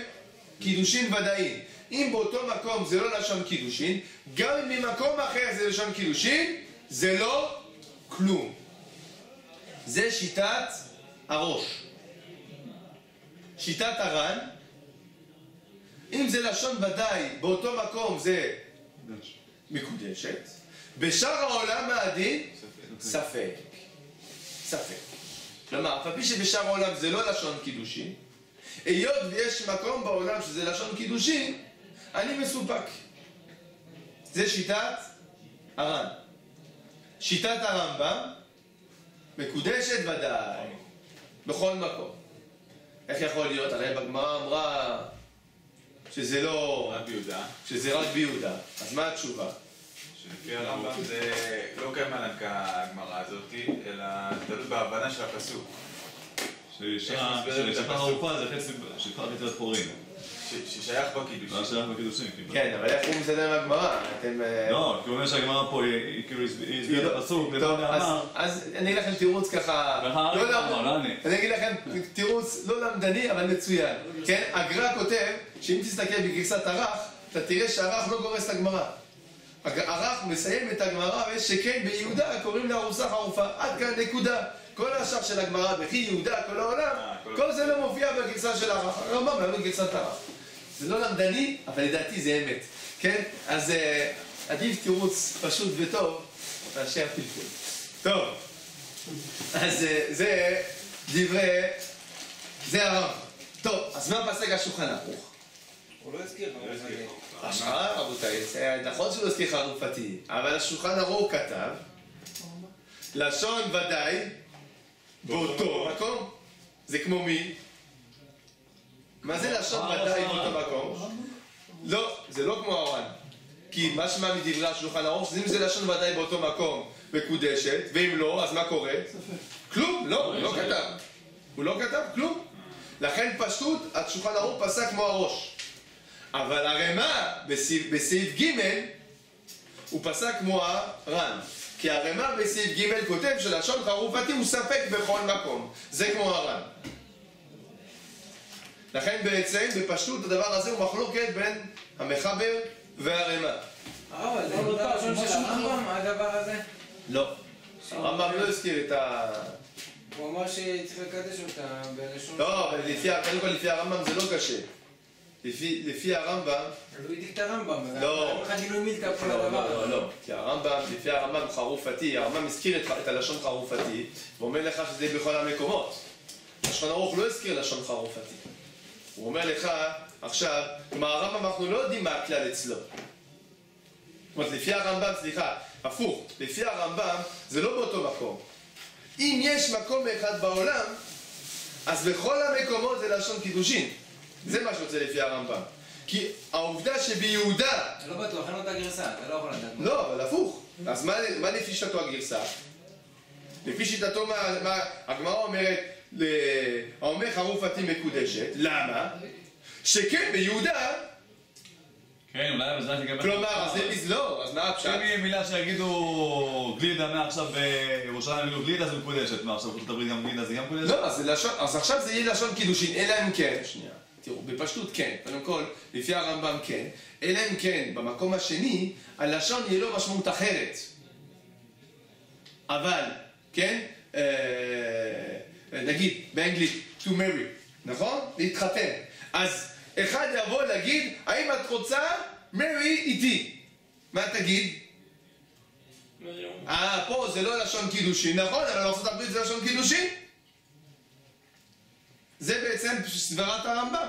קידושין ודאי. אם באותו מקום זה לא לשון קידושין, גם אם ממקום אחר זה לשון קידושין, זה לא כלום. זה שיטת הראש. שיטת הר"ן, אם זה לשון ודאי, באותו מקום זה מקודשת. בשאר העולם מה הדין? ספק. כלומר, אף על פי שבשאר העולם זה לא לשון קידושין, היות ויש מקום בעולם שזה לשון קידושין, אני מסופק. זה שיטת הר"ן. שיטת הרמב"ם, מקודשת ודאי, בכל מקום. איך יכול להיות? הרי בגמרא אמרה שזה לא... רק ביהודה. שזה רק ביהודה. אז מה התשובה? שלפי הרמב"ם זה לא קיים על הגמרא הזאת, אלא תלוי בהבנה של הפסוק. ששפר ערופה זה חצי שפר חצי פורים. ששייך בקידושים. לא שייך בקידושים. כן, אבל איך הוא מסדר עם הגמרא? אתם... לא, כי הוא אומר שהגמרא פה, היא כאילו הסביר את הפסוק, טוב, אמר... אז אני אגיד לכם תירוץ ככה... אני אגיד לכם תירוץ לא למדני, אבל מצוין. כן, הגר"א כותב שאם תסתכל בגרסת הר"ח, אתה תראה שהר"ח לא גורס את הגמרא. הר"ח מסיים את הגמרא, שכן ביהודה קוראים לארוסה חרופה. עד כאן נקודה. כל השאר של הגמרא, בכי יהודה, כל העולם, כל זה לא מופיע בגרסה של הר"ח. הרמב"ם לא בגרסת הר"ח. זה לא למדני, אבל לדעתי זה אמת. כן? אז עדיף תירוץ פשוט וטוב, מאשר פלפול. טוב. אז זה דברי... זה הרב. טוב, אז מה פסק השולחן ערוך? הוא לא הזכיר חרופתי. רבותיי, נכון שהוא לא הזכיר חרופתי, אבל השולחן ערוך כתב לשון ודאי באותו מקום. זה כמו מי? מה זה לשון ודאי באותו מקום? לא, זה לא כמו הר"ן. כי מה שמע מדברי השולחן ערוך, אם זה לשון ודאי באותו מקום מקודשת, ואם לא, אז מה קורה? כלום, לא, הוא לא כתב. הוא לא כתב כלום. לכן פשוט, השולחן ערוך פסק כמו הראש. אבל הרמ"א בסעיף ג' הוא פסק כמו הר"ן. כי הרמ"א בסעיף ג' כותב שלשון חרופתי הוא ספק בכל מקום. זה כמו הר"ן. לכן בעצם, בפשטות, הדבר הזה הוא מחלוקת בין המחבר והרמ"א. הרב, זה לא לשון של הרמב"ם, הדבר הזה? לא. הרמב"ם לא הזכיר את ה... הוא אמר שצריך לקדש אותה בלשון... לא, אבל קודם כל לפי הרמב"ם זה לא קשה. לפי הרמב"ם... הוא העתיק את הרמב"ם. לא. אין לך גילוי מילתא פה לדבר הזה. לא. כי הרמב"ם, לפי הרמב"ם חרופתי, הרמב"ם הזכיר את הלשון חרופתי, ואומר לך שזה בכל המקומות. השולחן ערוך לא הזכיר לשון חרופתי. הוא אומר לך, עכשיו, כלומר הרמב"ם אנחנו לא יודעים מה הכלל אצלו. זאת אומרת, לפי הרמב"ם, סליחה, הפוך, לפי הרמב"ם זה לא באותו מקום. אם יש מקום אחד בעולם, אז בכל המקומות זה לשון קידושין. זה מה שרוצה לפי הרמב"ם. כי העובדה שביהודה... אתה לא בטוח, אין אותה גרסה, אתה לא יכול לדעת. לא, אבל הפוך. אז מה לפי שיטתו הגרסה? לפי שיטתו, הגמרא אומרת, האומר חרופתי מקודשת. למה? שכן ביהודה... כן, אולי אבל זה רק לגבי... כלומר, אז לא, אז מה הפשט? אם יהיה מילה שיגידו גלידה מעכשיו בירושלים יגידו גלידה זה מקודשת, מה עכשיו בארצות הברית גם גלידה זה גם מקודשת? לא, אז עכשיו זה יהיה לשון קידושין, אלא אם כן, שנייה, תראו, בפשטות כן, קודם כל, לפי הרמב"ם כן, אלא אם כן, במקום השני, הלשון יהיה לו משמעות אחרת. אבל, כן, נגיד, באנגלית, to marry, נכון? להתחתן. אז אחד יבוא להגיד, האם את רוצה marry איתי? מה תגיד? פה זה לא לשון קידושין, נכון? אבל בארצות הברית זה לשון קידושין. זה בעצם סברת הרמב"ם.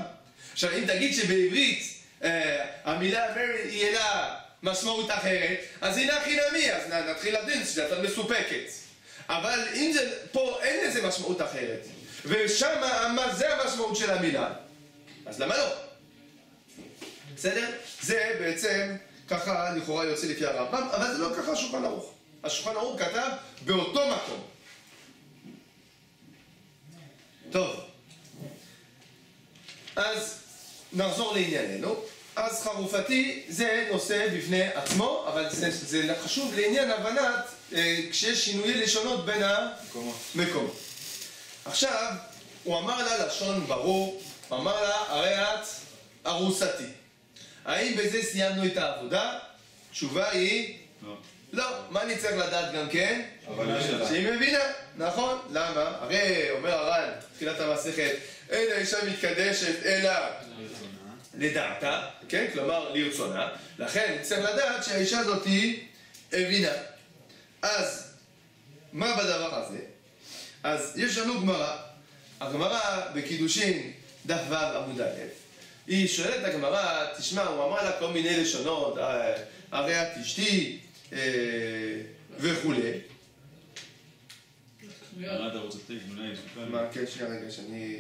עכשיו, אם תגיד שבעברית המילה marry יהיה לה משמעות אחרת, אז הנה חינמי, אז נתחיל לדין שאתה מסופקת. אבל אם זה, פה אין לזה משמעות אחרת. ושם זה המשמעות של המילה. אז למה לא? בסדר? זה בעצם ככה לכאורה יוצא לפי הרמב"ם, אבל זה לא ככה השולחן ערוך. השולחן ערוך כתב באותו מקום. טוב. אז נחזור לענייננו. אז חרופתי זה נושא בפני עצמו, אבל זה חשוב לעניין הבנת כשיש שינויי לשונות בין המקומות. עכשיו, הוא אמר לה לשון ברור, הוא אמר לה, הרי את ארוסתי. האם בזה סיימנו את העבודה? תשובה היא... לא. מה אני צריך לדעת גם כן? שהיא מבינה, נכון? למה? הרי אומר הר"ן, תחילת המסכת, אין האישה מתקדשת אלא לדעתה, כן? כלומר לרצונה. לכן צריך לדעת שהאישה הזאת היא הבינה. אז מה בדבר הזה? אז יש לנו גמרא. הגמרא בקידושין דף ו' עמוד א', היא שואלת הגמרא, תשמע, הוא אמר לה כל מיני לשונות, הרי את אשתי וכולי. מה, כן, שנייה רגע, שאני...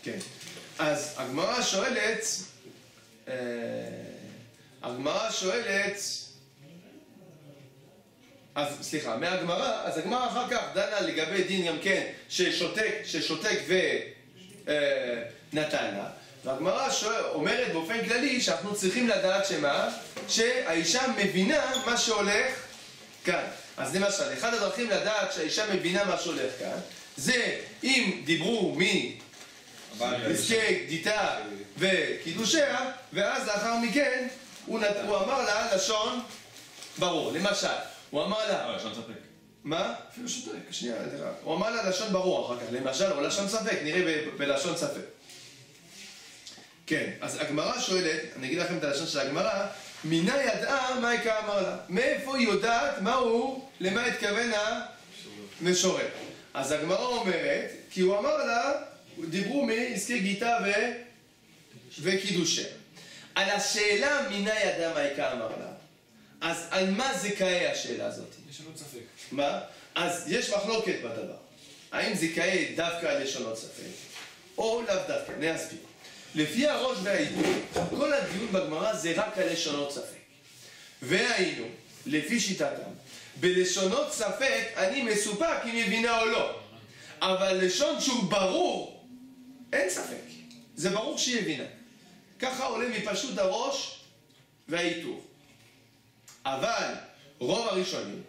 כן. אז הגמרא שואלת, אז סליחה, מהגמרא, אז הגמרא אחר כך דנה לגבי דין גם כן ששותק ונתן לה. והגמרא אומרת באופן כללי שאנחנו צריכים לדעת שמה? שהאישה מבינה מה שהולך כאן. אז למשל, אחד הדרכים לדעת שהאישה מבינה מה שהולך כאן זה אם דיברו מפסקי גיטה וקידושיה, ואז לאחר מכן הוא אמר לה לשון ברור. למשל, הוא אמר לה... לשון ספק. מה? אפילו שותק, שנייה, הוא אמר לה לשון ברור אחר כך, למשל, או לשון ספק, נראה בלשון ספק. כן, אז הגמרא שואלת, אני אגיד לכם את הלשון של הגמרא, מינה ידעה מה יקרא אמר לה. מאיפה היא יודעת למה התכוון המשורר. אז הגמרא אומרת, כי הוא אמר לה, דיברו מעסקי גיטה וקידושיה. על השאלה מינה ידעה מה יקרא אמר לה. אז על מה זכאי השאלה הזאת? יש לנו ספק. מה? אז יש מחלוקת בדבר. האם זכאי דווקא על לשונות ספק, או לאו דווקא? להסביר. לפי הראש והעיתוי, כל הדיון בגמרא זה רק על לשונות ספק. והיינו, לפי שיטתם, בלשונות ספק אני מסופק אם מבינה או לא. אבל לשון שהוא ברור, אין ספק. זה ברור שהיא הבינה. ככה עולה מפשוט הראש והעיתוי. אבל רוב הראשונים,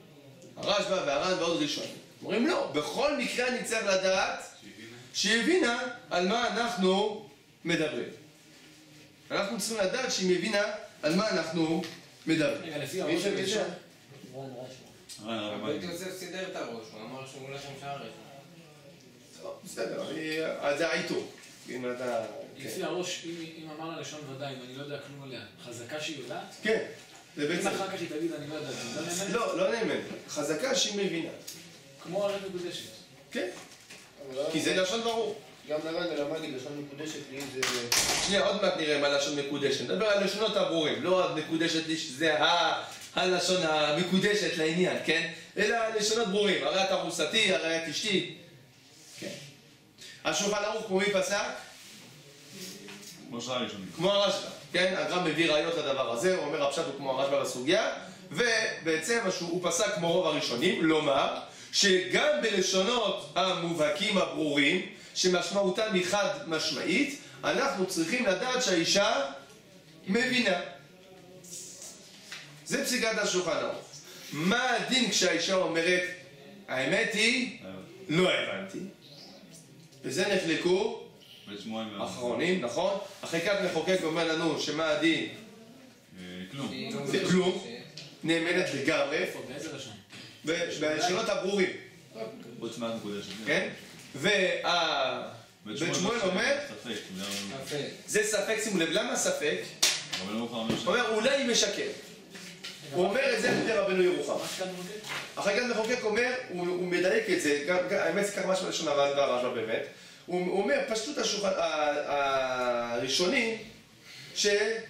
הרשב"א והר"ן ועוד ראשונים, אומרים לא, בכל מקרה אני צריך לדעת שהיא הבינה על מה אנחנו מדברים. אנחנו צריכים לדעת שהיא מבינה על מה אנחנו מדברים. רגע, לפי הראש הראשון. רבי יוסף סידר את הראש, הוא אמר שהוא הולך עם שער ראשון. בסדר, אז זה העיתוי. לפי הראש, אם אמר לה לשון ודאי, אם אני לא יודע כלום עליה, חזקה שהיא יודעת? כן. אם אחר כך היא תגיד אני לא יודעת, זה לא נאמן? לא נאמן. חזקה שהיא מבינה. כמו הרי מקודשת. כן. כי זה לשון ברור. גם נראה נלמד לשון מקודשת לי זה... שנייה, עוד מעט נראה מה לשון מקודשת. נדבר על לשונות הברורים. לא מקודשת לי שזה הלשון המקודשת לעניין, כן? אלא לשונות ברורים. הרי ארוסתי, הרי אשתי. כן. השולחן ערוך כמו מי פסק? כמו שאר ראשונים. כמו הרשב"א, כן? הגר"א מביא ראיות לדבר הזה, הוא אומר הפשט הוא כמו הרשב"א בסוגיה, ובעצם הוא פסק כמו רוב הראשונים, לומר שגם בלשונות המובהקים הברורים, שמשמעותם היא חד משמעית, אנחנו צריכים לדעת שהאישה מבינה. זה פסיקת השולחן ערוך. מה הדין כשהאישה אומרת, האמת היא, לא הבנתי. וזה נחלקו אחרונים, נכון? החלקת מחוקק אומר לנו שמה הדין? כלום. זה כלום. נאמנת לגמרי. איפה? באיזה לשון? בלשונות הברורים. חוץ מעט מקודשת. כן? בית שמואל אומר, זה ספק, שימו לב, למה ספק? הוא אומר, אולי היא משקר. הוא אומר את זה יותר רבנו ירוחם. החלקת מחוקק אומר, הוא מדייק את זה, האמת זה ככה משהו לשון הרשב"א באמת. הוא אומר, פשטות הראשונים, שאין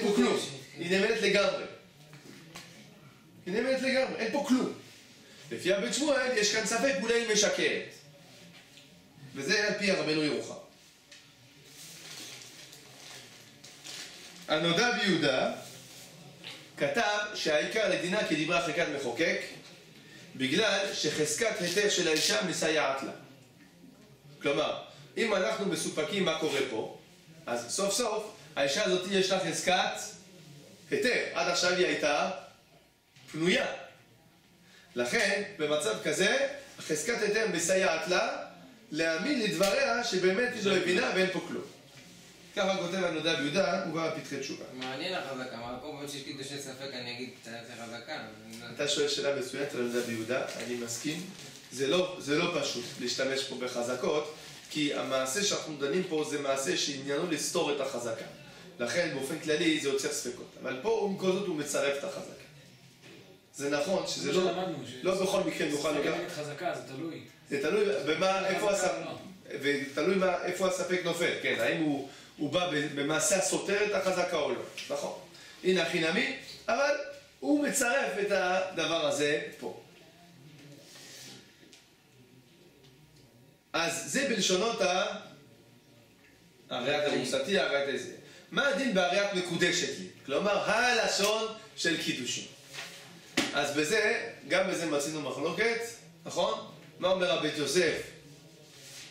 פה כלום. היא נאמנת לגמרי. היא נאמנת לגמרי, אין פה כלום. לפי הבית שמואל, יש כאן ספק, אולי היא משקרת. וזה על פי רבנו ירוחם. הנודע ביהודה כתב שהעיקר לדינה כדברי חלקת מחוקק, בגלל שחזקת היתר של האישה מסייעת לה. כלומר, אם אנחנו מסופקים מה קורה פה, אז סוף סוף האישה הזאת יש לה חזקת היתר. עד עכשיו היא הייתה פנויה. לכן, במצב כזה, חזקת היתר מסייעת לה להאמין לדבריה שבאמת היא לא הבינה ואין פה כלום. ככה כותב הנודע ביהודה, הוא בא פתחי תשובה. מעניין החזקה, מה כל פעם שיש קידושי ספק אני אגיד קצת חזקה. אתה שואל שאלה מסוימת על הנודע ביהודה, אני מסכים. זה לא פשוט להשתמש פה בחזקות, כי המעשה שאנחנו דנים פה זה מעשה שעניינו לסתור את החזקה. לכן באופן כללי זה יוצר ספקות. אבל פה עם כל זאת הוא מצרף את החזקה. זה נכון שזה לא בכל מקרה נוכל לגמרי. ספק נגד חזקה, זה תלוי. זה תלוי איפה הספק נופל, כן, האם הוא בא במעשה הסותר את החזקה או לא, נכון. הנה הכי נמי, אבל הוא מצרף את הדבר הזה פה. אז זה בלשונות הראיית המוסתי, הראיית הזה. מה הדין בהראיית מקודשת לי? כלומר, הלשון של קידושים. אז בזה, גם בזה מצינו מחלוקת, נכון? מה אומר הבית יוסף?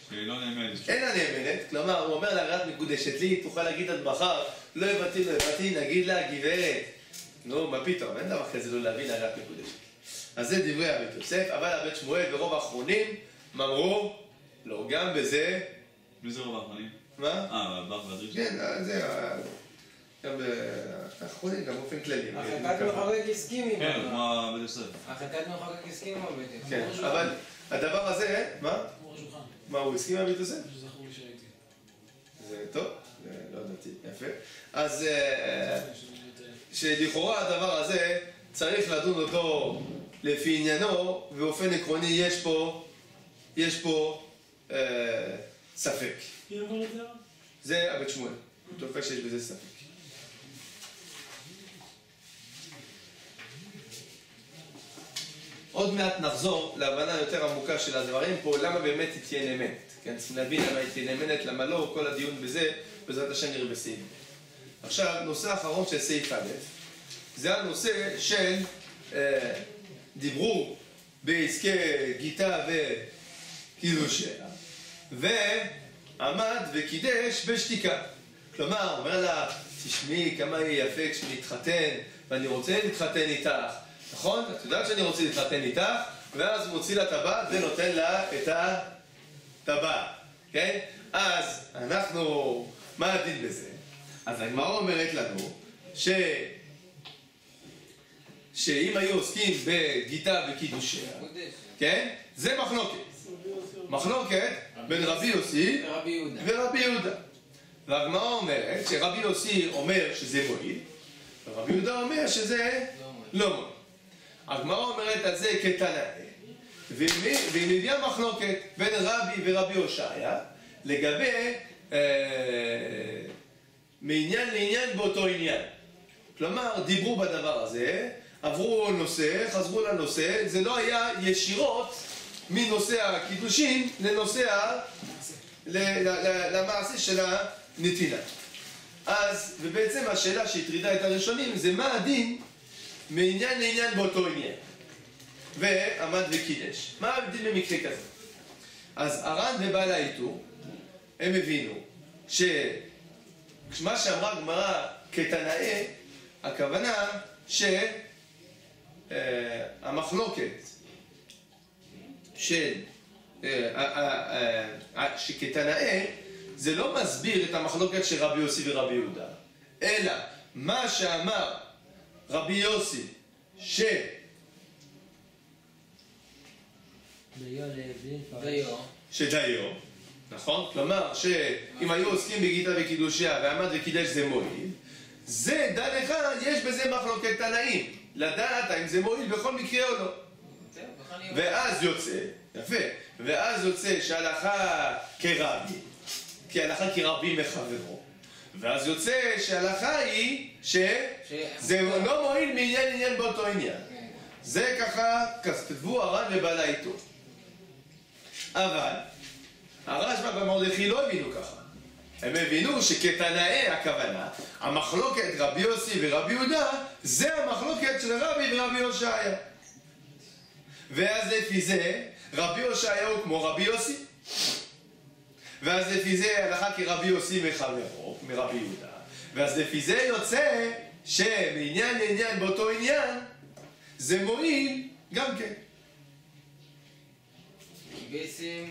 שהיא לא נאמנת. אינה נאמנת, כלומר, הוא אומר לה, רק מקודשת לי, תוכל להגיד עד מחר, לא הבנתי, נגיד לה, גברת. נו, מה פתאום, אין דבר כזה לא להבין, רק מקודשת. אז זה דברי הבית יוסף, אבל הבית שמואל ורוב האחרונים אמרו, לא, גם בזה... מי זה רוב האחרונים? מה? בח והדריש? כן, זה... גם האחרונים, גם באופן כללי. החלקת מחלק הסכים עם כן, כמו בית יוסף. החלקת מחלק הסכים עם הבית יוסף. כן, אבל הדבר הזה, מה? כמו השולחן. מה, הוא הסכים עם הבית יוסף? שזכור לי שהייתי. זה טוב, לא ידעתי, יפה. אז שלכאורה הדבר הזה צריך לדון אותו לפי עניינו, ובאופן עקרוני יש פה ספק. מי אמר את זה? זה הבית שמואל, הוא תופק שיש בזה ספק. עוד מעט נחזור להבנה יותר עמוקה של הדברים פה, למה באמת היא תהיה נאמנת. כן, צריכים להבין למה היא תהיה נאמנת, למה לא, כל הדיון בזה, בעזרת השם נראה בסעיף. עכשיו, נושא האחרון של סעיף א', זה הנושא של דיברו בעסקי גיטה וקידושיה, ועמד וקידש בשתיקה. כלומר, אומר לה, תשמעי כמה יהיה יפה כשנתחתן, ואני רוצה להתחתן איתך. נכון? את יודעת שאני רוצה להתחתן איתך, ואז הוא מוציא לה טבעת ונותן לה את הטבעת, כן? אז אנחנו, מה הדין בזה? אז הגמרא אומרת לנו שאם היו עוסקים בגיטה וקידושיה, כן? זה מחלוקת. מחלוקת בין רבי יוסי ורבי יהודה. והגמרא אומרת שרבי יוסי אומר שזה מועיל, ורבי יהודה אומר שזה לא מועיל. הגמרא אומרת על זה כתנאי, והיא מביאה מחלוקת בין רבי ורבי הושעיה לגבי מעניין לעניין באותו עניין. כלומר, דיברו בדבר הזה, עברו נושא, חזרו לנושא, זה לא היה ישירות מנושא הקידושים למעשה של הנתינה. אז, ובעצם השאלה שהטרידה את הראשונים זה מה הדין מעניין לעניין באותו עניין. ועמד וקידש. מה הדין במקרה כזה? אז הר"ן ובעל האיתור, הם הבינו שמה שאמרה גמרא כתנאי, הכוונה שהמחלוקת שכתנאי זה לא מסביר את המחלוקת של רבי יוסי ורבי יהודה, אלא מה שאמר רבי יוסי שדיו, נכון? כלומר שאם היו עוסקים בגיטה וקידושיה ועמד וקידש זה מועיל, זה דע לך, יש בזה מחלוקת תנאים, לדעת האם זה מועיל בכל מקרה או לא. ואז יוצא, יפה, ואז יוצא שהלכה כרבי, כי הלכה כרבי מחברו, ואז יוצא שההלכה היא שזה לא מועיל מעניין עניין באותו עניין. זה ככה כתבו הר"ן ובעל האיתור. אבל הרשב"א והמרדכי לא הבינו ככה. הם הבינו שכתנאי הכוונה, המחלוקת רבי יוסי ורבי יהודה זה המחלוקת של רבי ורבי הושעיה. ואז לפי זה רבי הושעיה הוא כמו רבי יוסי, ואז לפי זה הלכה כרבי יוסי מחברו, מרבי יהודה, ואז לפי זה יוצא שמעניין לעניין באותו עניין זה מועיל גם כן. בעצם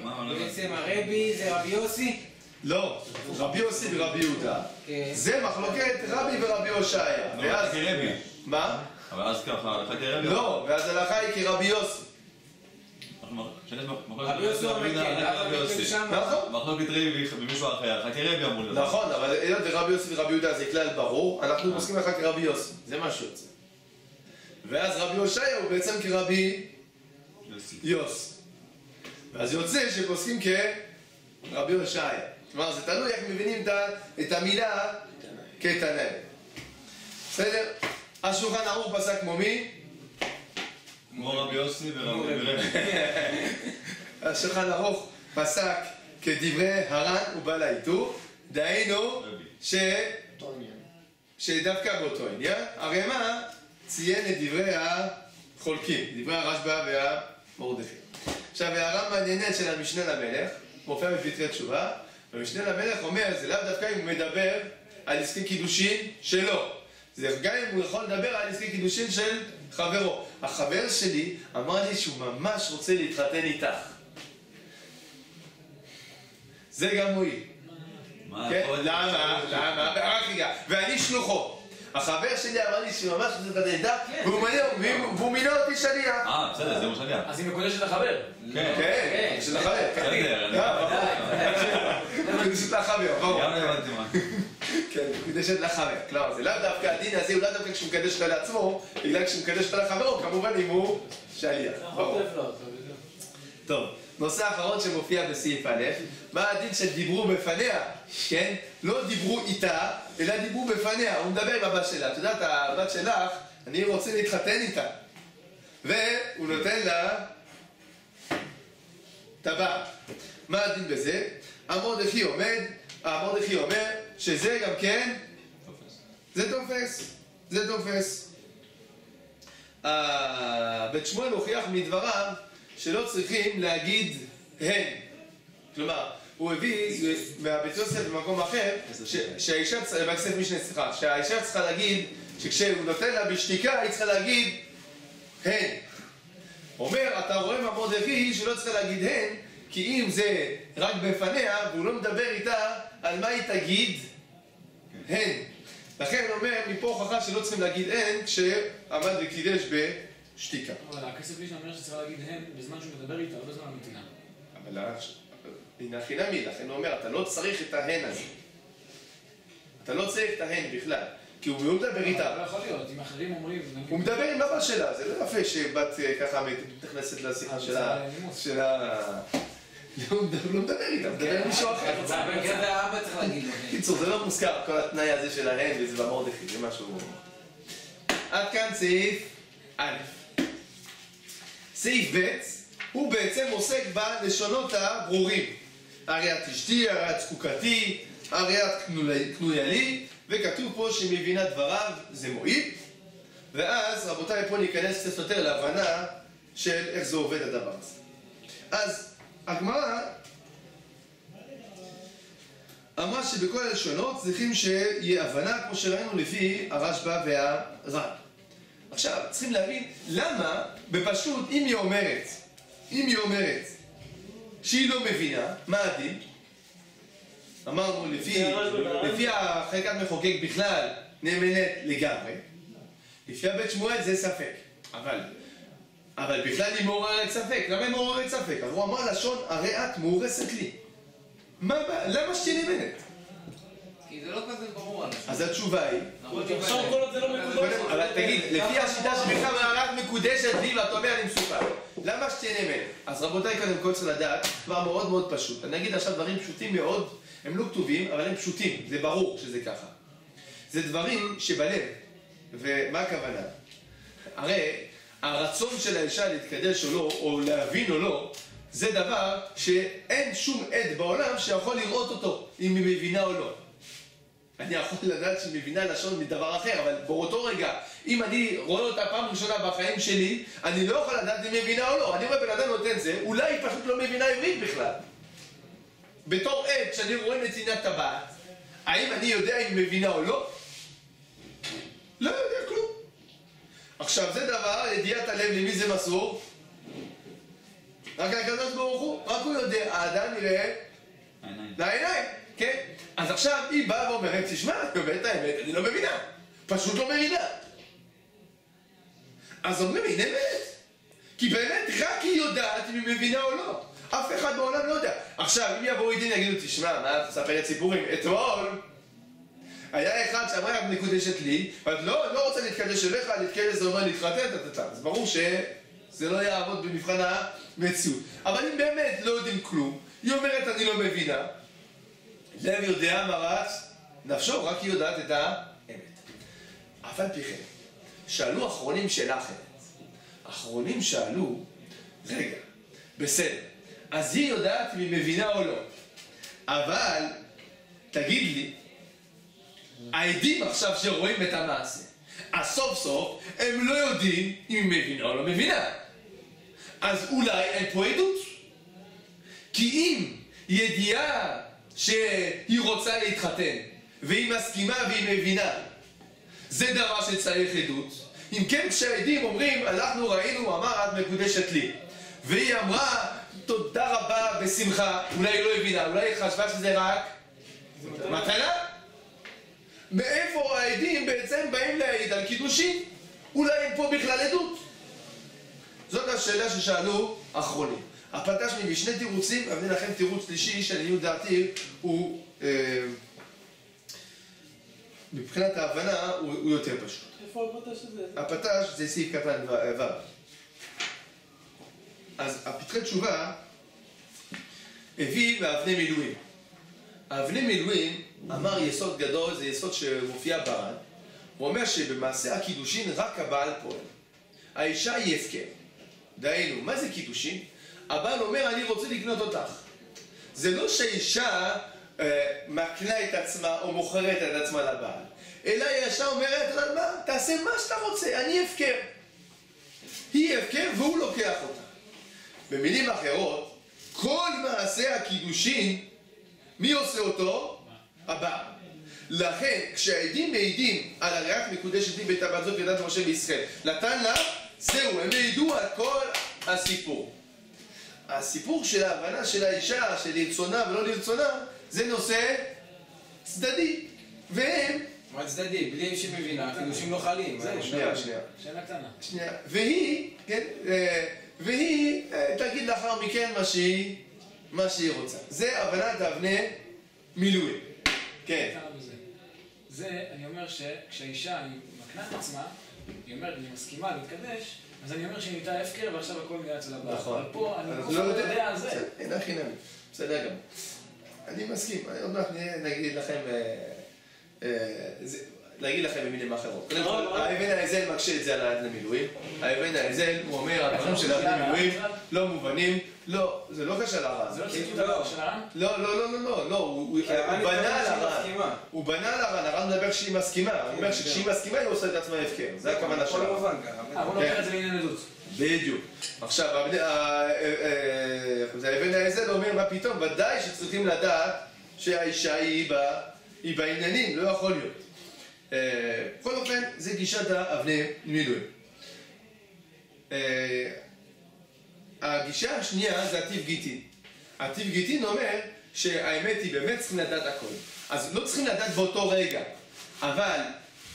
הרבי זה רבי יוסי? לא, רבי יוסי ורבי יהודה זה מחלוקת רבי ורבי הושעיה. ואז כרבי. מה? אבל אז ככה, הלכה כרבי. לא, ואז הלכה היא כרבי יוסי. רבי יוסי אומר כן, רבי יוסי שם. נכון. מחלוקת רבי במישהו אחר, הלכה כרבי אמרו לך. נכון, אבל היות ורבי יוסי ורבי יהודה זה כלל ברור, אנחנו עוסקים לך כרבי יוסי, זה מה שיוצא. ואז רבי הושעיה הוא בעצם כרבי יוסי. ואז יוצא שפוסקים כרבי הושעיה. כלומר, זה תלוי איך מבינים את המילה כתנאי. בסדר? השולחן ערוך פסק כמו מי? כמו רבי יוסי ורבי רבי. השולחן ערוך פסק כדברי הר"ן ובעל האיתור, דהיינו שדווקא באותו עניין, הרמ"א ציין את דברי חולקים, דברי הרשב"א והמרדכי. עכשיו, הערה מעניינת של המשנה למלך, מופיע בפתחי תשובה, והמשנה למלך אומר, זה לאו דווקא אם הוא מדבר על עסקי קידושין שלו. זה גם אם הוא יכול לדבר על עסקי קידושין של חברו. החבר שלי אמר לי שהוא ממש רוצה להתחתן איתך. זה גם מועיל. למה? רק רגע. ואני שלוחו. החבר שלי אמר לי שהוא ממש רוצה להתחתן איתך, והוא מינה אותי שליח. בסדר, זה מה שליח. אז היא מקודשת לחבר. כן, של החבר. מקודשת לחבר, ברור. גם לא הבנתי מה. כן, מקודשת לחבר. כלומר, זה לאו דווקא הדין הזה, הוא לאו דווקא כשהוא מקדש אותה לעצמו, בגלל כשהוא מקדש אותה לחברו, כמובן אם הוא שליח. טוב, נושא האחרון שמופיע בסעיף א', מה הדין שדיברו בפניה, כן? לא דיברו איתה, אלא דיברו בפניה, הוא מדבר עם הבת שלה. את יודעת, הבת שלך, אני רוצה להתחתן איתה. והוא נותן לה טבעת. מה הדין בזה? המרדכי אומר שזה גם כן, זה תופס. בית שמואל הוכיח מדבריו שלא צריכים להגיד הן. כלומר, הוא הביא מהבית יוסף במקום אחר, שהאישה צריכה להגיד, שכשהוא נותן לה בשתיקה, היא צריכה להגיד הן. אומר, אתה רואה מהמרדכי שלא צריכה להגיד הן, כי אם זה רק בפניה, והוא לא מדבר איתה, על מה היא תגיד הן. לכן הוא אומר, מפה הוכחה שלא צריכים להגיד הן, כשעמד וקידש בשתיקה. אבל הכסף איש אומר שצריך להגיד הן בזמן שהוא מדבר איתה, לא בזמן המתינה. אבל הנה חינמי, לכן הוא אומר, אתה לא צריך את ההן הזה. אתה לא צריך את ההן בכלל, כי הוא מדבר איתה. לא יכול להיות, אם אחרים אומרים... הוא מדבר עם אבא שלה, זה לא יפה שבת ככה מתכנסת לשיחה שלה... הוא לא מדבר איתה, הוא מדבר עם מישהו אחר. כן, זה האבא צריך להגיד לו. קיצור, זה לא מוזכר, כל התנאי הזה של ההן וזה במרדכי, זה משהו... עד כאן סעיף א'. סעיף ב' הוא בעצם עוסק בלשונות הברורים. הריית אשתי, הריית זקוקתי, הריית קנויה לי, וכתוב פה שמבינה דבריו זה מועיל. ואז רבותיי פה ניכנס קצת יותר להבנה של איך זה עובד הדבר הזה. אז הגמרא אמרה שבכל הלשונות צריכים שיהיה הבנה כמו שראינו לפי הרשב"א והר"ן. עכשיו צריכים להבין למה בפשוט אם היא אומרת שהיא לא מבינה, מה הדין? אמרנו לפי החלקת מחוקק בכלל נאמנת לגמרי, לפי הבית שמואל זה ספק, אבל בכלל היא מעוררת ספק. למה היא מעוררת ספק? אז הוא אמר לשון, הרי את מאורסת לי. למה שתהיה נאמנת? כי זה לא כזה ברור. אז התשובה היא... עכשיו כל עוד זה לא מקודש. אבל תגיד, לפי השיטה שבכלל מערת מקודשת לי ואתה אומר אני מסופר. למה שתהיה נאמנת? אז רבותיי קודם כל צריך לדעת, כבר מאוד מאוד פשוט. אני אגיד עכשיו דברים פשוטים מאוד, הם לא כתובים, אבל הם פשוטים. זה ברור שזה ככה. זה דברים שבלב. ומה הכוונה? הרי הרצון של האישה להתקדש או לא, או להבין או לא, זה דבר שאין שום עד בעולם שיכול לראות אותו, אם היא מבינה או לא. אני יכול לדעת שהיא מבינה לשון מדבר אחר, אבל באותו רגע, אם אני רואה אותה פעם ראשונה בחיים שלי, אני לא יכול לדעת אם היא מבינה או לא. אני רואה בן אדם נותן זה, אולי היא פשוט לא מבינה עברית בכלל. בתור עד, כשאני רואה נתינת טבעת, האם אני יודע אם היא מבינה או לא? לא יודע כלום. עכשיו זה דבר, ידיעת הלב למי זה מסור? רק הקדוש ברוך הוא, רק הוא יודע, האדם נראה לעיניים, כן? אז עכשיו היא באה ואומרת, תשמע, אני אומרת האמת, אני לא מבינה, פשוט לא מבינה. אז אומרים, היא נאמנת, כי באמת רק היא יודעת אם היא מבינה או לא. אף אחד בעולם לא יודע. עכשיו, אם יבואו עדין יגידו, תשמע, מה אתה מספרת סיפורים? אתמול היה אחד שאמרה, את מקודשת לי, ואת לא רוצה להתקדש אליך, להתקדש זה אומר להתחתן, אז ברור שזה לא יעבוד במבחן המציאות. אבל אם באמת לא יודעים כלום, היא אומרת, אני לא מבינה, לב יודע מרת נפשו, רק היא יודעת את האמת. אבל פי כן, שאלו אחרונים שאלה אחרת. אחרונים שאלו, רגע, בסדר, אז היא יודעת אם היא מבינה או לא. אבל, תגיד לי, העדים עכשיו שרואים את המעשה, אז סוף סוף הם לא יודעים אם היא מבינה או לא מבינה. אז אולי אין פה עדות. כי אם ידיעה שהיא רוצה להתחתן והיא מסכימה והיא מבינה, זה דבר שצריך עדות. אם כן, כשהעדים אומרים, אנחנו ראינו, אמר את מקודשת לי, והיא אמרה תודה רבה בשמחה, אולי היא לא הבינה, אולי היא חשבה שזה רק מתנה. מאיפה העדים בעצם באים להעיד על קידושין? אולי אין פה בכלל עדות. זאת השאלה ששאלו אחרונים. הפתש לי בשני תירוצים, אבל לכם תירוץ שלישי שלעניות דעתי הוא מבחינת ההבנה הוא יותר פשוט. איפה הפתש הזה? הפתש זה סעיף קטן ו'. אז הפתחי תשובה הביא מאבני מילואים. האבני מילואים אמר יסוד גדול, זה יסוד שמופיע בר"ן. הוא אומר שבמעשה הקידושין רק הבעל פועל. האישה היא הפקר. דהיינו, מה זה קידושין? הבעל אומר אני רוצה לקנות אותך. זה לא שהאישה מקנה את עצמה או מוכרת את עצמה לבעל, אלא האישה אומרת לה מה? תעשה מה שאתה רוצה, אני הפקר. היא הפקר והוא לוקח אותה. במילים אחרות, כל מעשה הקידושין, מי עושה אותו? הבעל. לכן, כשהעדים מעידים על הריאת מקודשת לי בית הבת זאת ידת משה בישראל, נתן לה, זהו, הם העידו על כל הסיפור. הסיפור של ההבנה של האישה, של לרצונה ולא לרצונה, זה נושא צדדי. והם... מה צדדי? בלי שהיא מבינה, קידושים לא חלים. שנייה. שאלה קטנה. שנייה. והיא, כן, והיא תגיד לאחר מכן מה שהיא רוצה. זה הבנת אבני מילואים. כן. זה, אני אומר שכשהאישה היא מקנה את עצמה, היא אומרת, אני מסכימה להתקדש, אז אני אומר שהיא נהייתה הפקר ועכשיו הכל נהיה אצל הבעל. נכון. אבל פה אני לא יודע על זה. אין הכי נמי. בסדר גם. אני מסכים. עוד מעט נגיד לכם... להגיד לכם במילים אחרות. קודם כל, האבן האזל מקשה את זה על האבן המילואים. האבן האזל, הוא אומר, הדברים של האבן המילואים לא מובנים. לא, זה לא קשה לר"ן. זה לא ציטוט של הר"ן? לא, הוא בנה על הר"ן. הוא בנה על הר"ן, הר"ן מדבר שהיא מסכימה. הוא אומר שכשהיא מסכימה היא עושה את עצמה הפקר. זה הכוונה שלה. הוא לוקח את זה לעניין עדות. בדיוק. עכשיו, האבן האזל אומר, מה פתאום? ודאי שצריכים לדעת שהאישה היא בעניינים, לא יכול להיות. בכל אופן, זה גישת האבני מילואים. הגישה השנייה זה הטיב גיטין. הטיב גיטין אומר שהאמת היא באמת צריכים לדעת הכל. אז לא צריכים לדעת באותו רגע. אבל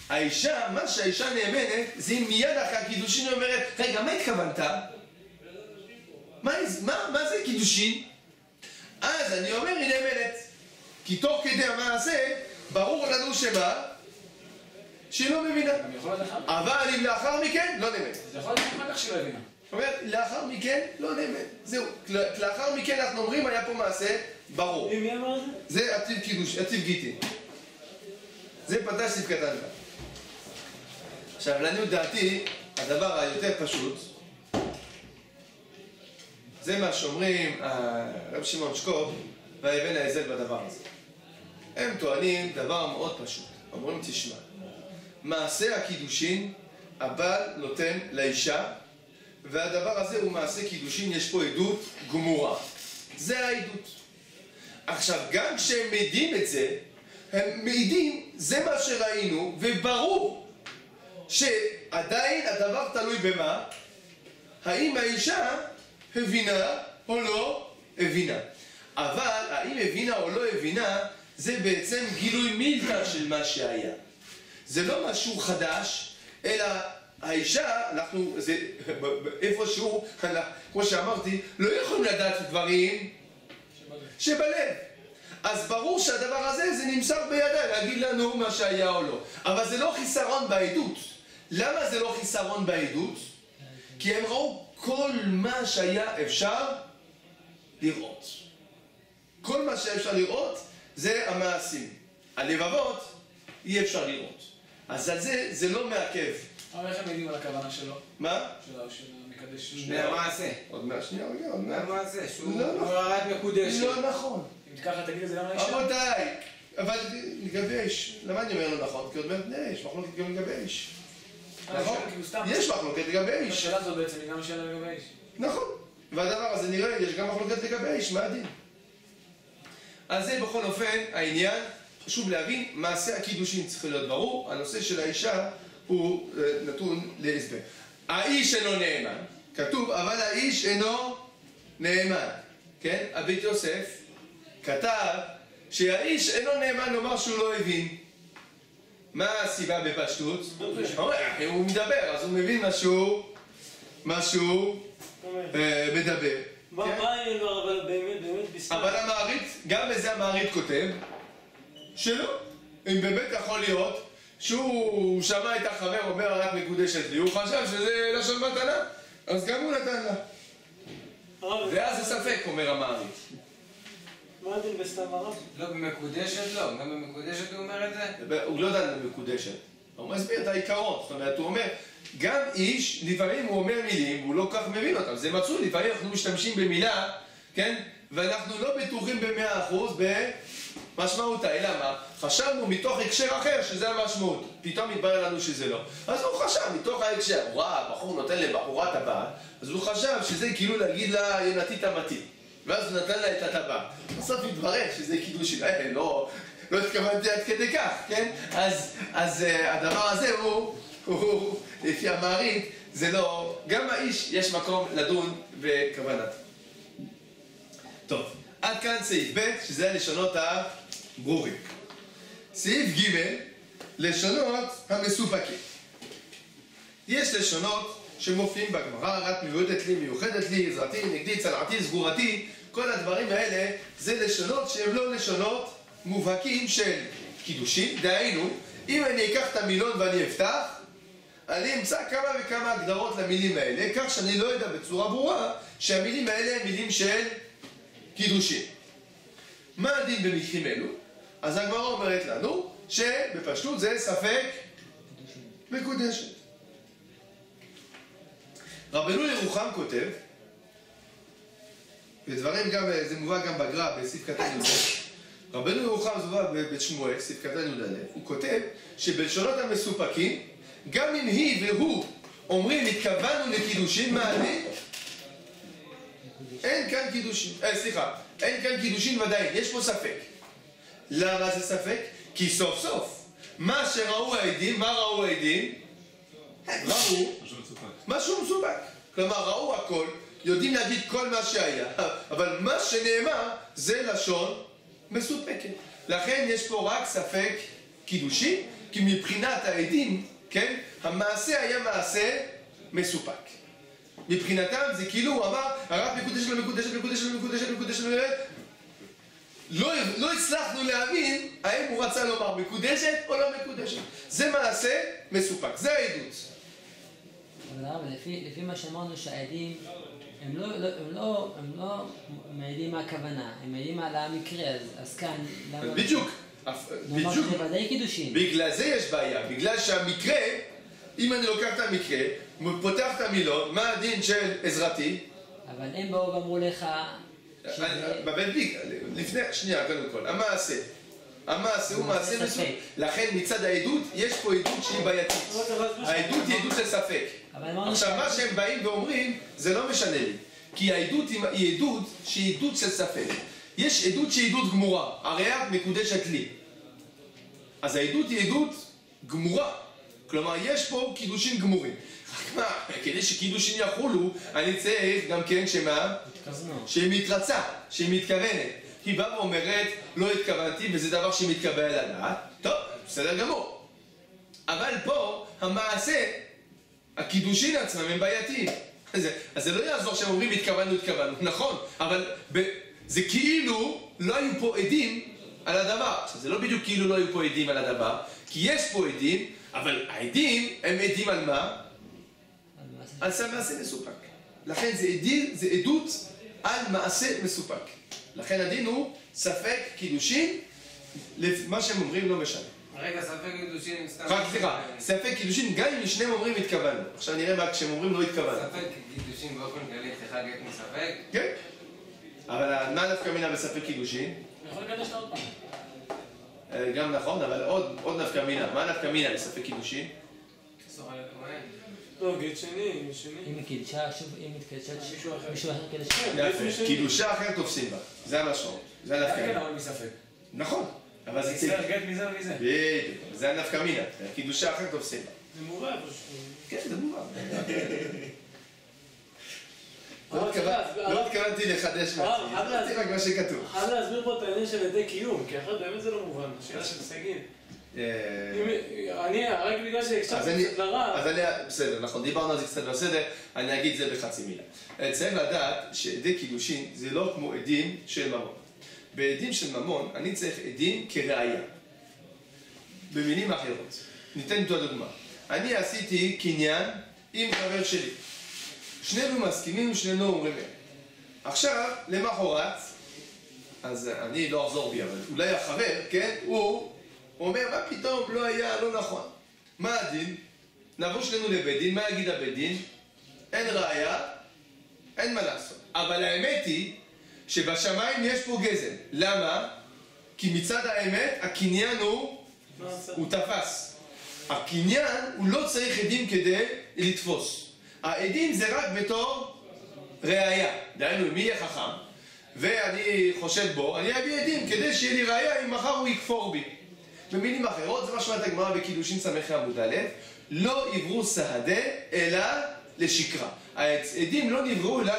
האישה, מה שהאישה נאמנת, זה מיד אחרי קידושין היא אומרת, רגע, מה התכוונת? מה זה קידושין? אז אני אומר, היא נאמנת. כי תוך כדי המעשה, ברור לנו שמה? שהיא לא מבינה. אבל אם לאחר מכן, לא נאמנת. זה יכול להיות אחר כך שהיא לא הבינה. זאת אומרת, לאחר מכן, לא נאמנת. זהו. לאחר מכן אנחנו אומרים, היה פה מעשה ברור. מי אמר את זה? זה עתיב קידוש, עתיב גיטין. זה פתש סעיף קטן כאן. עכשיו, לעניות דעתי, הדבר היותר פשוט, זה מה שאומרים הרב שמעון שקופ והאבן האזל בדבר הזה. הם טוענים דבר מאוד פשוט. אומרים, תשמע, מעשה הקידושין, הבעל נותן לאישה, והדבר הזה הוא מעשה קידושין, יש פה עדות גמורה. זה העדות. עכשיו, גם כשהם מעידים את זה, הם מעידים, זה מה שראינו, וברור שעדיין הדבר תלוי במה? האם האישה הבינה או לא הבינה. אבל האם הבינה או לא הבינה, זה בעצם גילוי מילתא של מה שהיה. זה לא משהו חדש, אלא האישה, אנחנו, זה איפשהו, כמו שאמרתי, לא יכולים לדעת דברים שבלב. אז ברור שהדבר הזה, זה נמסר בידה, להגיד לנו מה שהיה או לא. אבל זה לא חיסרון בעדות. למה זה לא חיסרון בעדות? כי הם ראו כל מה שהיה אפשר לראות. כל מה שאפשר לראות זה המעשים. הלבבות אי אפשר לראות. אז על זה, זה לא מעכב. אבל איך הם יודעים על הכוונה שלו? מה? של המקדש. מהמעשה. עוד מעט, שנייה, עוד מעט. מהמעשה, שהוא לא נכון. רק מקודש. לא נכון. אם ככה תגיד את זה גם לאישה? רבותיי, אבל לגבי אש, למה אני אומר לא נכון? כי עוד מעט יש מחלוקת גם לגבי אש. נכון? יש מחלוקת לגבי האיש. השאלה הזו בעצם היא גם השאלה לגבי האיש. נכון. והדבר הזה נראה, יש גם מחלוקת לגבי האיש, מה הדין? אז זה בכל אופן העניין, חשוב להבין, מעשה הקידושין צריך להיות ברור, הנושא של האישה הוא נתון להסבר. האיש אינו נאמן, כתוב, אבל האיש אינו נאמן, כן? הבית יוסף כתב שהאיש אינו נאמן לומר שהוא לא הבין. מה הסיבה בפשטות? הוא מדבר, אז הוא מבין משהו מדבר. מה אין לו, אבל באמת בסתם? אבל המעריץ, גם בזה המעריץ כותב שלא. אם באמת יכול להיות שהוא שמע את החבר אומר רק מקודשת לי, הוא חשב שזה לשון מתנה, אז גם הוא נתן לה. ואז זה ספק, אומר המעריץ. מה הדין בסתם הרב? לא, במקודשת לא, גם במקודשת הוא אומר את זה? הוא לא דן במקודשת. הוא מסביר את העיקרון, זאת אומרת, הוא אומר, גם איש, לפעמים הוא אומר מילים, והוא לא כך מבין אותם. זה מצוי, לפעמים אנחנו משתמשים במילה, כן? ואנחנו לא בטוחים ב100% במשמעותה. אלא מה? חשבנו מתוך הקשר אחר שזה המשמעות. פתאום מתברר לנו שזה לא. אז הוא חשב מתוך ההקשר. הוא ראה, בחור נותן לבחורת הבאה, אז הוא חשב שזה כאילו להגיד לה ינתית המתי. ואז הוא נתן לה את הטבעת. בסוף התברר שזה קידושין. לא התכוונתי עד כדי כך, כן? אז הדבר הזה הוא לפי המעריץ, זה לא... גם האיש יש מקום לדון בכוונת. טוב, עד כאן סעיף ב', שזה הלשונות הברורים. סעיף ג', לשונות המסופקים. יש לשונות שמופיעים בגמרא, רק מיועדת לי, מיוחדת לי, עזרתי, נגדי, צלעתי, סגורתי, כל הדברים האלה זה לשונות שהם לא לשונות מובהקים של קידושין. דהיינו, אם אני אקח את המילון ואני אפתח, אני אמצא כמה וכמה הגדרות למילים האלה, כך שאני לא יודע בצורה ברורה שהמילים האלה הם מילים של קידושין. מה הדין במקרים אלו? אז הגמרא אומרת לנו שבפשטות זה ספק מקודשת. רבנו ירוחם כותב, בדברים גם, זה מובא גם בגר"א בסעיף קטן י"א, רבנו ירוחם זה מובא בבית שמואל, סעיף קטן י"א, הוא כותב שבלשונות המסופקים, גם אם היא והוא אומרים התכוונו לקידושין, מה הדין? אין כאן קידושין, אין כאן קידושין ודאי, יש פה ספק. למה זה ספק? כי סוף סוף, מה שראו העדים, מה ראו העדים? ראו משהו מסופק. כלומר, ראו הכל, יודעים להגיד כל מה שהיה, אבל מה שנאמר זה לשון מסופקת. לכן יש פה רק ספק קידושין, כי מבחינת העדים, כן, המעשה היה מעשה מסופק. מבחינתם זה כאילו הוא אמר, הרב מקודשת למקודשת, מקודשת למקודשת, מקודשת למקודשת. לא הצלחנו להבין האם הוא רצה לומר מקודשת או לא מקודשת. זה מעשה מסופק, זה העדות. אבל הרב, לפי מה שאמרנו שהעדים הם לא מעידים מה הכוונה, הם מעידים על המקרה, אז כאן... בדיוק. נאמר שזה ודאי קידושין. בגלל זה יש בעיה, בגלל שהמקרה, אם אני לוקח את המקרה, פותח את המילון, מה הדין של עזרתי? אבל הם באו ואמרו לך... לפני, שנייה, קודם כל, המעשה הוא מעשה מסוים. לכן מצד העדות, יש פה עדות שהיא בעייתית. העדות היא עדות של ספק. עכשיו, מה שהם באים ואומרים, זה לא משנה לי. כי העדות היא עדות שהיא עדות של ספק. יש עדות שהיא עדות גמורה, הרי את מקודשת לי. אז העדות היא עדות גמורה. כלומר, יש פה קידושין גמורים. רק מה, כדי שקידושין יחולו, אני צריך גם כן שמה? שהיא מתרצה, שהיא מתכוונת. היא באה ואומרת, לא התכוונתי, וזה דבר שמתקבל על הדעת. טוב, בסדר גמור. אבל פה, המעשה, הקידושין עצמם הם בעייתיים. אז זה לא יעזור שהם אומרים התכוונו, נכון, אבל זה כאילו לא היו פה עדים על הדבר. עכשיו, זה לא בדיוק כאילו לא היו פה עדים על הדבר, כי יש פה עדים, אבל העדים הם עדים על מה? על מעשה מסופק. לכן זה עדות על מעשה מסופק. לכן הדין הוא ספק קידושין, מה שהם אומרים לא משנה. רגע, ספק קידושין... סליחה, ספק קידושין גם אם שניהם אומרים התכוונו. עכשיו נראה מה כשהם אומרים לא התכוונו. ספק קידושין באופן כללי צריך להגיד מספק? כן. אבל מה נפקא מינה בספק קידושין? יכול לקדש לה עוד פעם. גם נכון, אבל עוד נפקא מינה. מה נפקא מינה בספק קידושין? לא, גט שני, שני. אם היא קידשה, שוב, אם מתקדשת, מישהו אחר קידש. יפה, קידושה אחרת תופסים בה, זה המשמעות, זה הנפקא כן, מינה. אבל מספק. נכון, אבל זה יצטרך גט מזה ומזה. בדיוק, זה הנפקא מינה, קידושה אחרת תופסים בה. זה מובן פשוט. כן, זה מובן. לא התכוונתי לחדש מעצמי, אמרתי רק מה שכתוב. חייב להסביר פה את העניין של ידי קיום, כי אחרת באמת זה לא מובן, השאלה של סגין. אני, רק בגלל שהקשבתי קצת לרע... אז אני, בסדר, נכון, דיברנו על זה קצת בסדר, אני אגיד זה בחצי מילה. צריך לדעת שעדי קידושין זה לא כמו עדים של ממון. בעדים של ממון אני צריך עדים כראיה. במילים אחרות. ניתן פה דוגמה. אני עשיתי קניין עם חבר שלי. שנינו מסכימים, שנינו אומרים אמת. עכשיו, למחרת, אז אני לא אחזור בי, אבל אולי החבר, כן, הוא אומר, מה פתאום לא היה, לא נכון. מה הדין? נבוא שנינו לבית דין, מה יגיד הבית דין? אין ראיה, אין מה לעשות. אבל האמת היא שבשמיים יש פה גזל. למה? כי מצד האמת, הקניין הוא תפס. הקניין הוא לא צריך עדים כדי לתפוס. העדים זה רק בתור ראיה. דהיינו, מי יהיה חכם? ואני חושד בו, אני אביא עדים כדי שיהיה לי ראיה אם מחר הוא יכפור בי. במילים אחרות, זה מה שאומרת הגמרא בקידושין סמך עמוד א', לא עברו סהדה אלא לשקרה. העדים לא נבראו אלא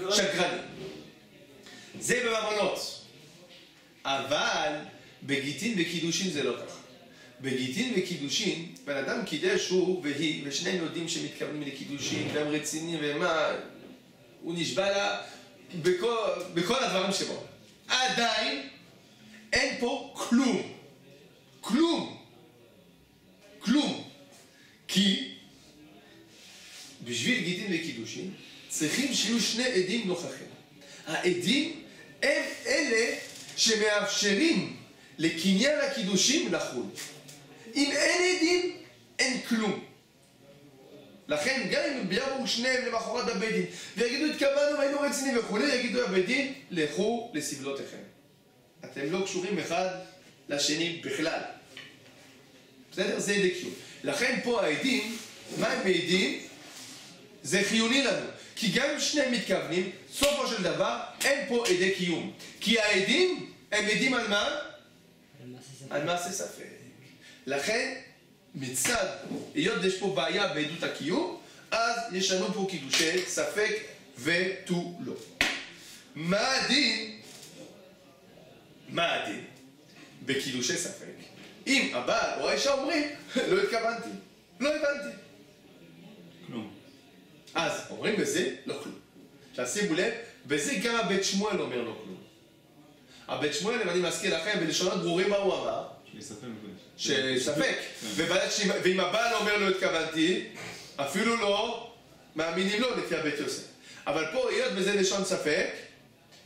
לשקרנים. זה בממונות. אבל בגיטין וקידושין זה לא ככה. בגיטין וקידושין, בן אדם קידש הוא והיא, ושניהם יודעים שמתכוונים לקידושין, והם רציניים ומה, הוא נשבע לה בכל הדברים שבו. עדיין אין פה כלום. כלום. כלום. כי בשביל גיטין וקידושין צריכים שיהיו שני עדים נוכחים. העדים הם אלה שמאפשרים לקניין הקידושים לחול. אם אין עדים, אין כלום. לכן גם אם ביארו שניהם למחרת הבית דין ויגידו התכוונו והיינו רציניים וכולי, יגידו הבית דין לכו לסבלותיכם. אתם לא קשורים אחד לשני בכלל. בסדר? זה עדי קיום. לכן פה העדים, מה הם העדים? זה חיוני לנו. כי גם אם שניהם מתכוונים, סופו של דבר אין פה עדי קיום. כי העדים הם עדים על מה? על מעשה ספק. לכן מצד, היות יש פה בעיה בעדות הקיום, אז יש לנו פה קידושי ספק ותו לא. מה הדין? מה הדין? בקידושי ספק. אם הבעל או האישה אומרים, לא התכוונתי, לא הבנתי. כלום. אז אומרים בזה, לא כלום. שימו לב, בזה גם הבית שמואל אומר לא כלום. הבית שמואל, אם אני מזכיר לכם, בלשונות ברורים מה הוא אמר? שספק. ואם הבעל אומר לא התכוונתי, אפילו לא מאמינים לו לפי הבית יוסף. אבל פה, היות בזה לשון ספק,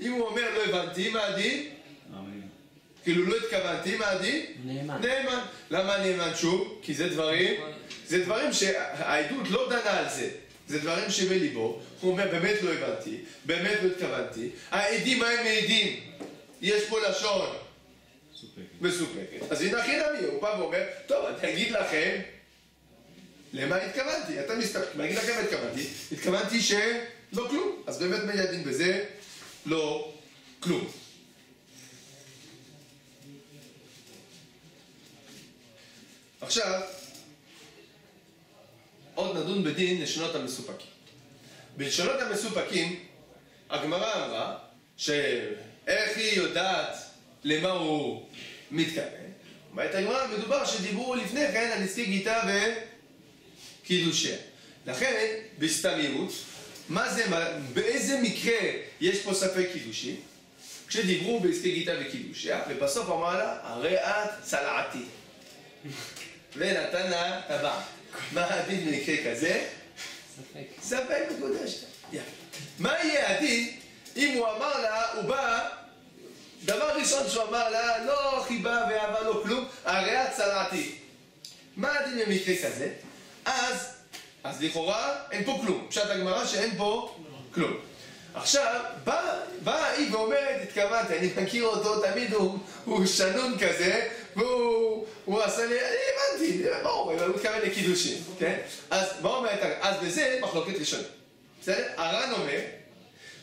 אם הוא אומר לא הבנתי, מה הדין? כאילו לא התכוונתי, מה הדין? נאמן. נאמן. למה נאמן שוב? כי זה דברים שהעדות לא דנה על זה. זה דברים שבליבו. הוא אומר, באמת לא הבנתי, באמת לא התכוונתי. העדים, מה הם מעידים? יש פה לשון מסופקת. אז הנה הכי נמי, הוא בא ואומר, טוב, אני אגיד לכם למה התכוונתי. אתה מסתכל, אני אגיד לכם מה התכוונתי. התכוונתי שלא כלום. אז באמת מיידים בזה לא כלום. עכשיו, עוד נדון בדין לשונות המסופקים. בלשונות המסופקים, הגמרא אמרה שאיך היא יודעת למה הוא מתכוון. אומרת הגמרא, מדובר שדיברו לפני כן על נזקי גיטה וקידושיה. לכן, בסתמיות, באיזה מקרה יש פה ספק קידושי? כשדיברו בעסקי גיטה וקידושיה, ובסוף אמר לה, הרי את צלעתי. ונתן לה טבעת. מה הדין במקרה כזה? ספק מקודש. מה יהיה הדין אם הוא אמר לה, הוא בא, דבר ראשון שהוא אמר לה, לא חיבה ואהבה לא כלום, הרי את צלעתי. מה הדין במקרה כזה? אז לכאורה אין פה כלום. פשט הגמרא שאין פה כלום. עכשיו, באה היא ואומרת, התכוונתי, אני מכיר אותו, תמיד הוא שנון כזה, והוא עשה לי, אני הבנתי, ברור, הוא מתכוון לקידושים, כן? אז מה אומרת, אז בזה מחלוקת ראשונה. בסדר? הר"ן אומר,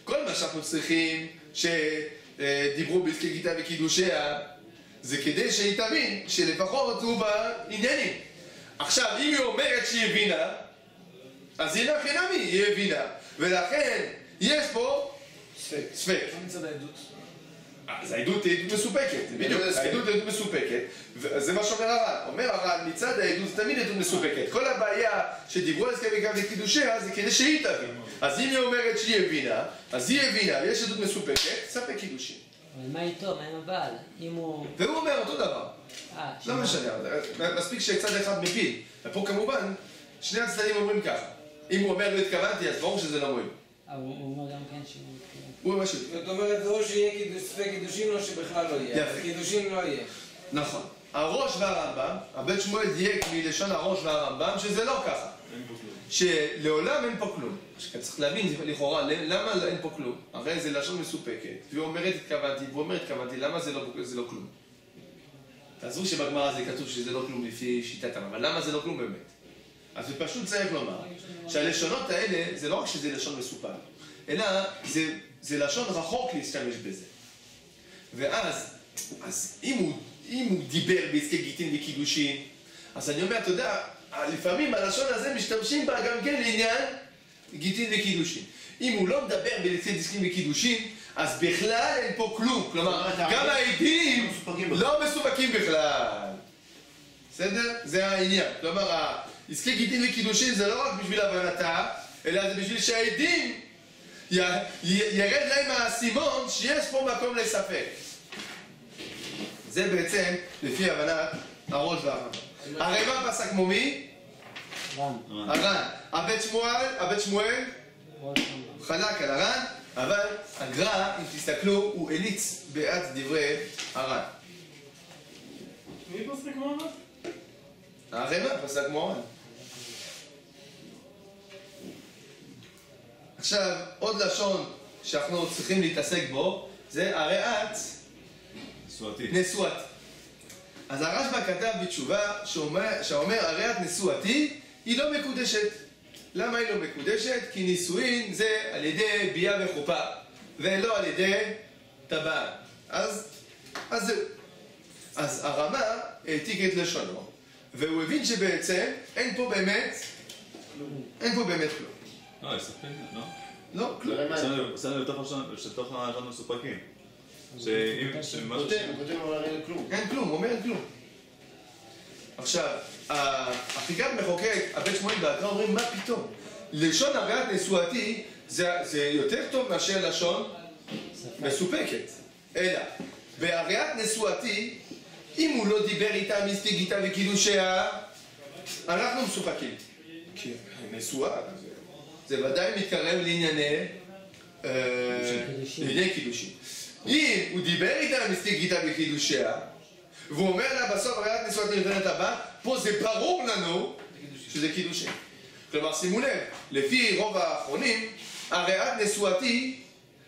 כל מה שאנחנו צריכים שדיברו בעסקי גיטה וקידושיה, זה כדי שהיא תבין שלפחות הוא בעניינים. עכשיו, אם היא אומרת שהיא הבינה, אז היא לחינמי, היא הבינה. ולכן, יש פה ספק. מה מצד העדות? אז העדות היא עדות מסופקת, זה בדיוק, העדות היא עדות מסופקת, וזה מה שאומר הר"ן. אומר הר"ן, מצד העדות זה תמיד עדות מסופקת. כל הבעיה שדיברו על הסכמי גיטה וקידושיה זה כדי שהיא תבין. אז אם היא אומרת שהיא הבינה, אז היא הבינה, ויש עדות מסופקת, ספק קידושים. אבל מה איתו? מה עם הבעל? אם הוא... והוא אומר אותו דבר. לא משנה, מספיק שצד אחד מפיל. ופה כמובן, שני הצדדים אומרים ככה. אם הוא אומר לא התכוונתי, אז ברור שזה לא מועיל. הוא אומר גם כן שהוא מתכוון. הוא אומר משהו. זאת אומרת, או שיהיה ספק קידושין או שבכלל לא יהיה. יפה. קידושין לא יהיה. נכון. הראש והרמב"ם, הבית שמואל דייק מלשון הראש והרמב"ם, שזה לא ככה. שלעולם אין פה כלום. צריך להבין לכאורה, למה אין פה כלום? הרי זה לשון מסופקת, והיא אומרת התכוונתי, והוא אומר התכוונתי, למה זה לא כלום? תעזרו שבגמרא זה כתוב שזה לא כלום לפי שיטתם, אבל למה זה לא כלום באמת? אז פשוט צריך לומר שהלשונות האלה זה לא רק שזה לשון מסופק, אלא זה לשון רחוק להשתמש בזה. ואז, אם הוא דיבר בעסקי גיטין וקידושין, אז אני אומר, אתה יודע, לפעמים הלשון הזה משתמשים בה גם כן לעניין גיטין וקידושין. אם הוא לא מדבר בעסקי גיטין וקידושין, אז בכלל אין פה כלום. כלומר, גם העדים לא מסופקים בכלל. בסדר? זה העניין. כלומר, עסקי גיטין וקידושין זה לא רק בשביל הבנתה, אלא זה בשביל שהעדים ירד להם האסימון שיש פה מקום לספק. זה בעצם לפי הבנת הראש והרמב"ם. הרי מה פסק כמו מי? הר"ן. הבית שמואל חלק על הר"ן, אבל הגר"א, אם תסתכלו, הוא אליץ בעד דברי הר"ן. מי פסק כמו הר"ן? הר"ן פסק כמו הר"ן. עכשיו, עוד לשון שאנחנו צריכים להתעסק בו, זה הרעת נשואתי. אז הרשב"א כתב בתשובה שאומר הרעת נשואתי היא לא מקודשת. למה היא לא מקודשת? כי נישואין זה על ידי ביאה וחופה ולא על ידי טבעת. אז זהו. אז הרמ"א העתיק את לשונו והוא הבין שבעצם אין פה באמת כלום. לא, יש ספק, לא? לא, כלום. עשינו לתוך הלשון מסופקים. הוא כותב אבל אין כלום. אין כלום, הוא אומר אין כלום. עכשיו, החיקת מחוקק, הבית שמואל והגר"א אומרים מה פתאום? לשון הרעת נשואתי זה יותר טוב מאשר לשון מסופקת. אלא, בהרעת נשואתי, אם הוא לא דיבר איתה עסקי גיטה וקידושיה, אנחנו מסופקים. כי נשואה, זה ודאי מתקרב לענייני קידושים. אם הוא דיבר איתה עסקי גיטה וקידושיה, והוא אומר לה בסוף הרעת נשואתי נותנת הבא, פה זה ברור לנו שזה קידושים. כלומר, שימו לב, לפי רוב האחרונים, הרעת נשואתי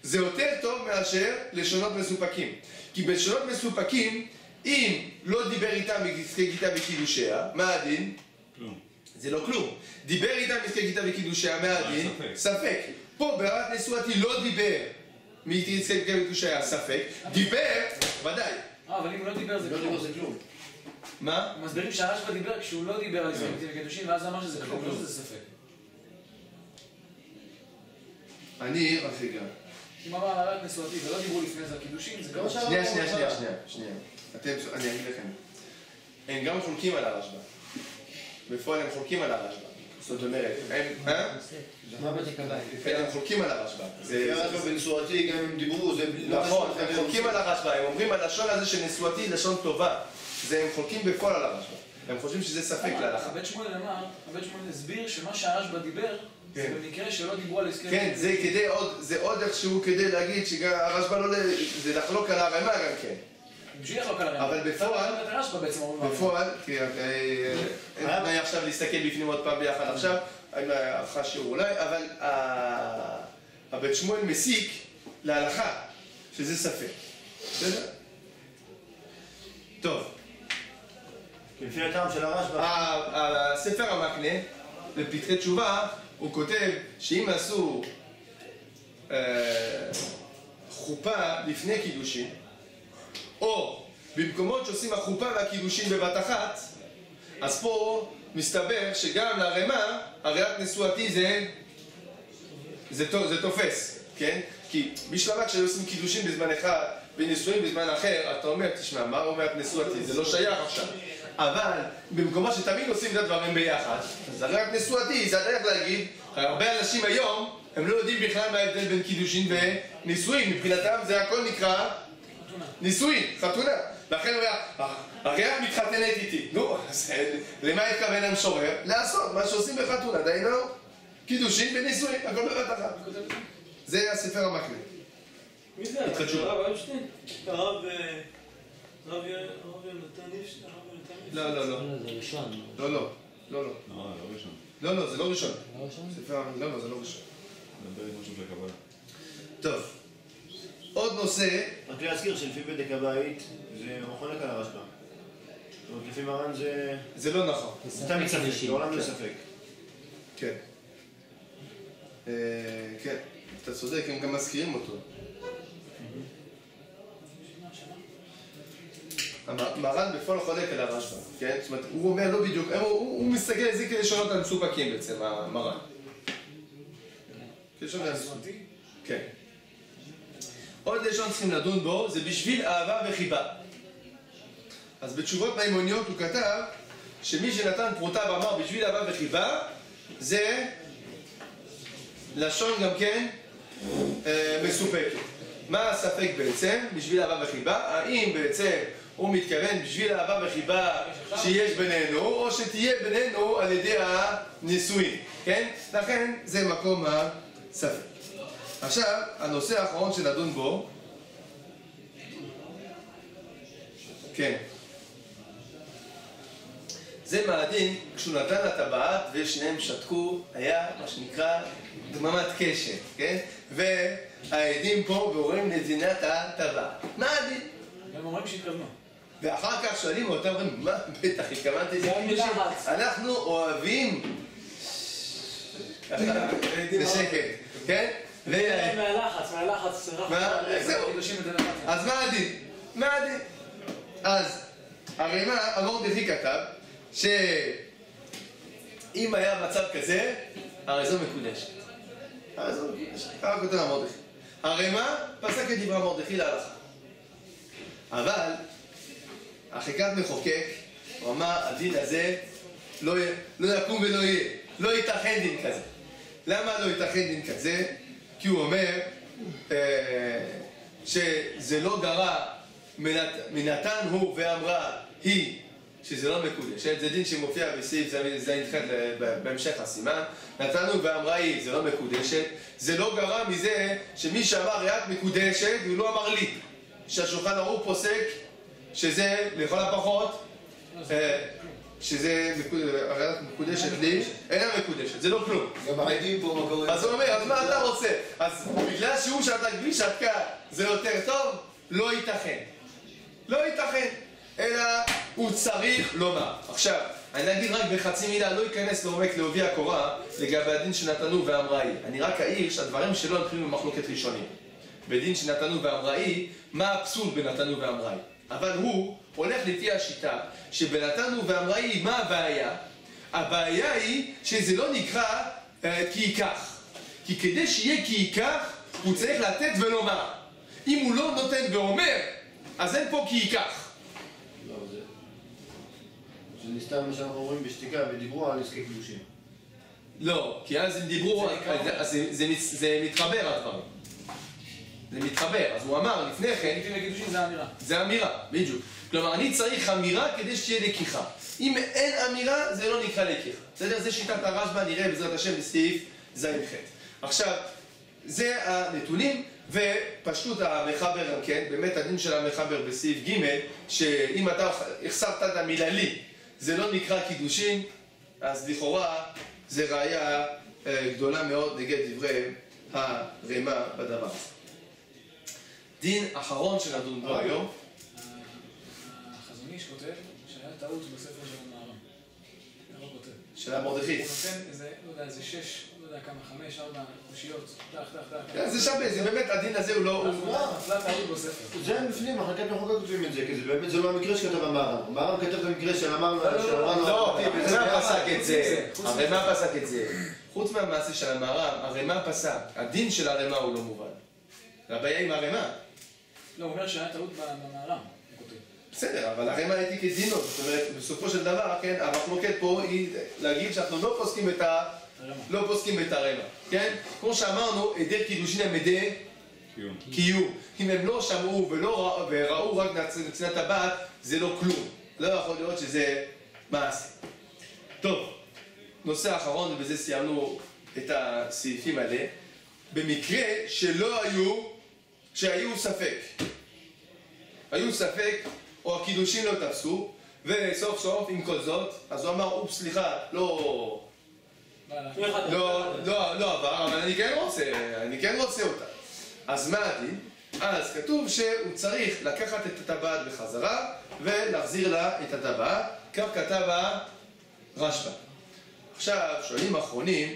זה יותר טוב מאשר לשונות מסופקים. כי בלשונות מסופקים, אם לא דיבר איתה עסקי גיטה וקידושיה, מה הדין? כלום. זה לא כלום. דיבר איתה עסקי גיטה וקידושיה, מה הדין? ספק. פה בהרעת נשואתי לא דיבר עסקי גיטה וקידושיה, ספק. דיבר, ודאי. אבל אם הוא לא דיבר זה כלום. מה? מסבירים שהרשב"א דיבר כשהוא לא דיבר על עסקי גיטין וקידושין ואז אמר שזה כלום, לא שזה ספק. אני רק רגע. אם אמר הרעת נשואתי ולא דיברו לפני זה על קידושין, זה כלום. שנייה. אני אגיד לכם. הם גם חולקים על הרשב"א. בפועל הם חולקים על הרשב"א. זאת אומרת, הם חולקים על הרשב"א. לפי הרשב"א בנשואתי גם הם דיברו, זה... נכון, הם חולקים על הרשב"א. הם אומרים הלשון הזה של נשואתי לשון טובה. הם חולקים בפועל על הרשב"א. הם חושבים שזה ספק להלכה. הבית שמואל הסביר שמה שהרשב"א דיבר זה במקרה שלא דיברו על עסקי... כן, זה עוד איכשהו כדי להגיד שהרשב"א לא... זה לחלוק על הרמ"א גם כן. בשביל לחלוק על הרמ"א. אבל בפועל, אין לי עכשיו להסתכל בפנים עוד פעם ביחד עכשיו, אני לא אערכה שיעור אולי, אבל הבית שמואל מסיק להלכה, שזה ספק. בסדר? טוב, לפי הטעם של הרשב"א. הספר המקנה, בפתחי תשובה, הוא כותב שאם עשו חופה לפני קידושין, או במקומות שעושים החופה והקידושין בבת אחת, אז פה מסתבר שגם לרמה, הריאת נשואתי זה תופס, כן? כי בשלמה כשעושים קידושין בזמן אחד ונישואים בזמן אחר, אתה אומר, תשמע, מה ריאת נשואתי? זה לא שייך עכשיו. אבל במקומות שתמיד עושים את הדברים ביחד, אז הריאת נשואתי זה הדרך להגיד, הרבה אנשים היום, הם לא יודעים בכלל מה ההבדל בין קידושין ונישואים, מבחינתם זה הכל נקרא נישואים, חתונה. לכן הוא אומר, הריאת מתחתנת איתי. נו, אז למה התכוון המשורר? לעשות מה שעושים בחתונה, דיינו, קידושין ונישואים, הכל בבת אחת. זה הספר המקנה. מי זה? הרב איינשטיין? הרב יונתן איפשטיין? לא, לא, לא. זה ראשון. לא, לא. לא, לא. לא ראשון. לא, לא, זה לא ראשון. לא ראשון? לא, לא, זה לא ראשון. נדבר עם משהו של הקבלה. טוב. עוד נושא, רק להזכיר שלפי בדק הבית זה חולק על הרשב"א. זאת אומרת, לפי מרן זה לא נכון. זה תמיד ספק, לעולם לא ספק. כן. כן, אתה צודק, הם גם מזכירים אותו. מרן בפועל חולק על הרשב"א, כן? זאת אומרת, הוא אומר לא בדיוק, הוא מסתכל על זה כדי לשנות על מסופקים בעצם, המרן. כלשון מסופקים. כן. עוד לשון צריכים לדון בו, זה בשביל אהבה וחיבה. אז בתשובות מימוניות הוא כתב שמי שנתן פרוטה ואמר בשביל אהבה וחיבה, זה לשון גם כן מסופקת. מה הספק בעצם? בשביל אהבה וחיבה? האם בעצם הוא מתכוון בשביל אהבה וחיבה שיש בינינו, או שתהיה בינינו על ידי הנישואין, כן? לכן זה מקום הספק. עכשיו, הנושא האחרון שנדון בו, כן, זה מהדין, כשהוא נתן לה טבעת ושניהם שתקו, היה מה שנקרא דממת קשת, כן? והעדים פה ואומרים נתינת הטבעת. מה הדין? הם אומרים שהתכוונו. ואחר כך שואלים אותם, אומרים, מה? בטח, התכוונתי לזה. אנחנו אוהבים בשקט, כן? מהלחץ. אז מה הדין? מה הדין? אז הרמ"א המרדכי כתב שאם היה מצב כזה, הרי זו מקודשת. ככה כותב המרדכי. הרמ"א פסק את דברי המרדכי להלכה. אבל החקת מחוקק, הוא אמר, הדין הזה לא יקום ולא יהיה. לא ייתכן דין כזה. למה לא ייתכן דין כזה? כי הוא אומר שזה לא גרע מנתן הוא ואמרה היא שזה לא מקודשת. זה דין שמופיע בסעיף ז' בהמשך הסימן. נתנו ואמרה היא זה לא מקודשת. זה לא גרע מזה שמי שאמר ריאת מקודשת הוא לא אמר לי. שהשולחן ערוך פוסק שזה לכל הפחות שזה הריאת מקודשת לי, אינה מקודשת, זה לא כלום. גם העדים פה מה קורה. אז הוא אומר, אז מה אתה רוצה? אז בגלל שהוא שתק בלי שתקה זה יותר טוב? לא ייתכן. לא ייתכן. אלא הוא צריך לומר. עכשיו, אני אגיד רק בחצי מילה, לא ייכנס לעומק לעובי הקורה לגבי הדין שנתנו ואמרה היא. אני רק אעיר שהדברים שלו הם תלויים במחלוקת ראשונים. בדין שנתנו ואמרה היא, מה הפסול בנתנו ואמרה היא? אבל הוא הולך לפי השיטה שבנתנו ואמרה היא, מה הבעיה? הבעיה היא שזה לא נקרא כי ייקח. כי כדי שיהיה כי ייקח, הוא צריך לתת ולומר. אם הוא לא נותן ואומר, אז אין פה כי ייקח. לא, זה נסתם מה שאנחנו אומרים בשתיקה ודיברו על עסקי קידושין. לא, כי אז הם דיברו, אז זה מתחבר הדברים. זה מתחבר, אז הוא אמר לפני כן, לפי הקידושין זה אמירה. זה אמירה, בדיוק. כלומר, אני צריך אמירה כדי שתהיה לקיחה. אם אין אמירה, זה לא נקרא לקיחה. בסדר? זה שיטת הרשב"א, נראה בעזרת השם בסעיף ז' ח'. עכשיו, זה הנתונים, ופשטות המחבר גם כן, באמת הדין של המחבר בסעיף ג', שאם אתה החסרת את המילה לי, זה לא נקרא קידושין, אז לכאורה זה ראיה גדולה מאוד נגד דברי הרמ"א בדבר הזה. דין אחרון שנדון בו היום. החזון איש כותב שהיה טעות בספר של המהר"ם. איך הוא כותב? של המרדכי. הוא נותן איזה, לא יודע, איזה 6, לא יודע כמה, 5, 4 קושיות, זה שווה, זה באמת, הדין הזה הוא לא... נפלה טעות בספר. זה היה בפנים, מחלקת מחוקק כותבים את זה, כי זה באמת זה לא המקרה שכתב המהר"ם. המהר"ם כתב את המקרה שאמרנו... לא, מה פסק את זה? הרי מה פסק את זה? חוץ מהמעשה של המהר"ם, הרי מה פסק? הדין של הרמה הוא לא מובן. הבעיה עם הרמה. לא, הוא אומר שהיה טעות במהר"ם, הוא כותב. בסדר, אבל הרמה הייתי כדינו, זאת אומרת, בסופו של דבר, כן, המחלוקת פה היא להגיד שאנחנו לא פוסקים את הרמה, כן? כמו שאמרנו, עדי קידושין הם עדי קיום. אם הם לא שמעו וראו רק נצינת הבת, זה לא כלום. לא יכול להיות שזה מעשה. טוב, נושא האחרון, ובזה סיימנו את הסעיפים האלה. במקרה שהיו ספק, או הקידושים לא תפסו, וסוף סוף עם כל זאת, אז הוא אמר, אופס, סליחה, לא עבר, אבל אני כן רוצה אותה. אז מה הדין? אז כתוב שהוא צריך לקחת את הטבעת בחזרה ולהחזיר לה את הטבעת, כך כתב הרשב"א. עכשיו, שואלים האחרונים,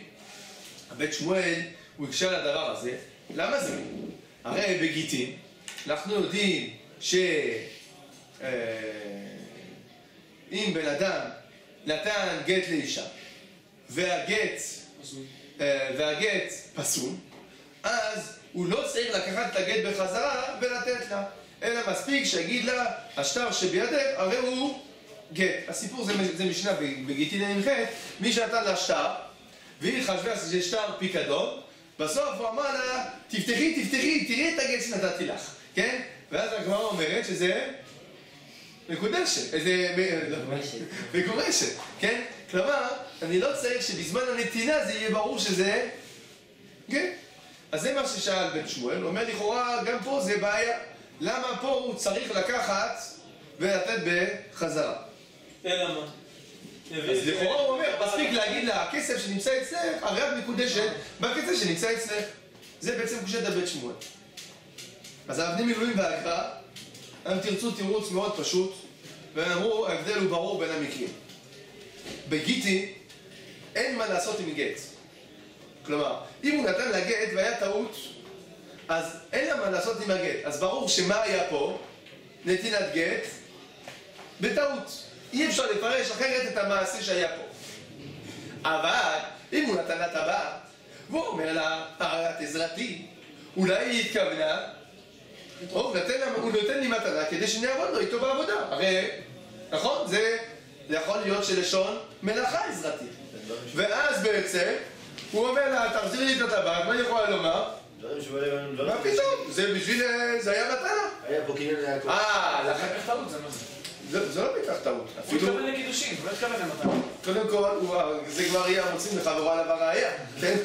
הבית שמואל, הוא הקשה על הדבר הזה, למה זה? הרי בגיטין, אנחנו יודעים שאם בן אדם נתן גט לאישה והגט פסול, אז הוא לא צריך לקחת את הגט בחזרה ולתת לה, אלא מספיק שיגיד לה, השטר שבידך הרי הוא גט. הסיפור זה משנה בגיטין נ"ח, מי שנתן לה שטר והיא חשבה שזה שטר פיקדון, בסוף הוא אמר לה, תפתחי, תראי את הגט שנתתי לך, כן? ואז הגמרא אומרת שזה מקודשת, מקורשת, כן? כלומר, אני לא צריך שבזמן הנתינה זה יהיה ברור שזה, כן? אז זה מה ששאל בן שמואל, הוא אומר לכאורה, גם פה זה בעיה. למה פה הוא צריך לקחת ולתת בחזרה? אלא מה? אז לכאורה הוא אומר, מספיק להגיד לה, הכסף שנמצא אצלך, הרי את מקודשת בכסף שנמצא אצלך. זה בעצם קושת הבית שמואל. אז האבני מילואים והגר"א, הם תרצו תירוץ מאוד פשוט, והם אמרו, ההבדל הוא ברור בין המקרים. בגיטין, אין מה לעשות עם גט. כלומר, אם הוא נתן לה גט והיה טעות, אז אין לה מה לעשות עם הגט. אז ברור שמה היה פה? נתינת גט בטעות. אי אפשר לפרש אחרת את המעשה שהיה פה. אבל, אם הוא נתן לה טבעת, והוא אומר לה, את עזרתי, אולי היא התכוונה, הוא נותן לי מתנה כדי שנעבוד לו איתו בעבודה. הרי, נכון? זה יכול להיות שלשון מלאכה עזרתי. ואז בעצם, הוא אומר לה, תחזיר לי את הטבעת, מה אני יכולה לומר? מה פתאום? זה היה מתנה. היה פה קניין ליעקב. לכן איך טעות זה מה זה? זה לא בטח טעות. הוא התכוון לקידושים, הוא לא התכוון למתנה. קודם כל, זה כבר יהיה מוצאים לחברו עליו הראייה, כן?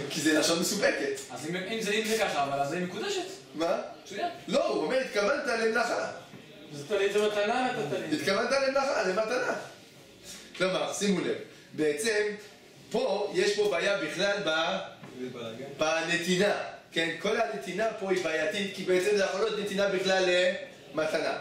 כי זה לשון מסופקת. אז אם זה ככה, אבל אז זה מקודשת. מה? מצוין. לא, הוא אומר, התכוונת למלאכה. אז אתה לי את זה מתנה, נתת לי. התכוונת למלאכה, למתנה. כלומר, שימו לב, בעצם, פה, יש פה בעיה בכלל בנתינה. כן, כל הנתינה פה היא בעייתית, כי בעצם זה יכול להיות נתינה בכלל למתנה.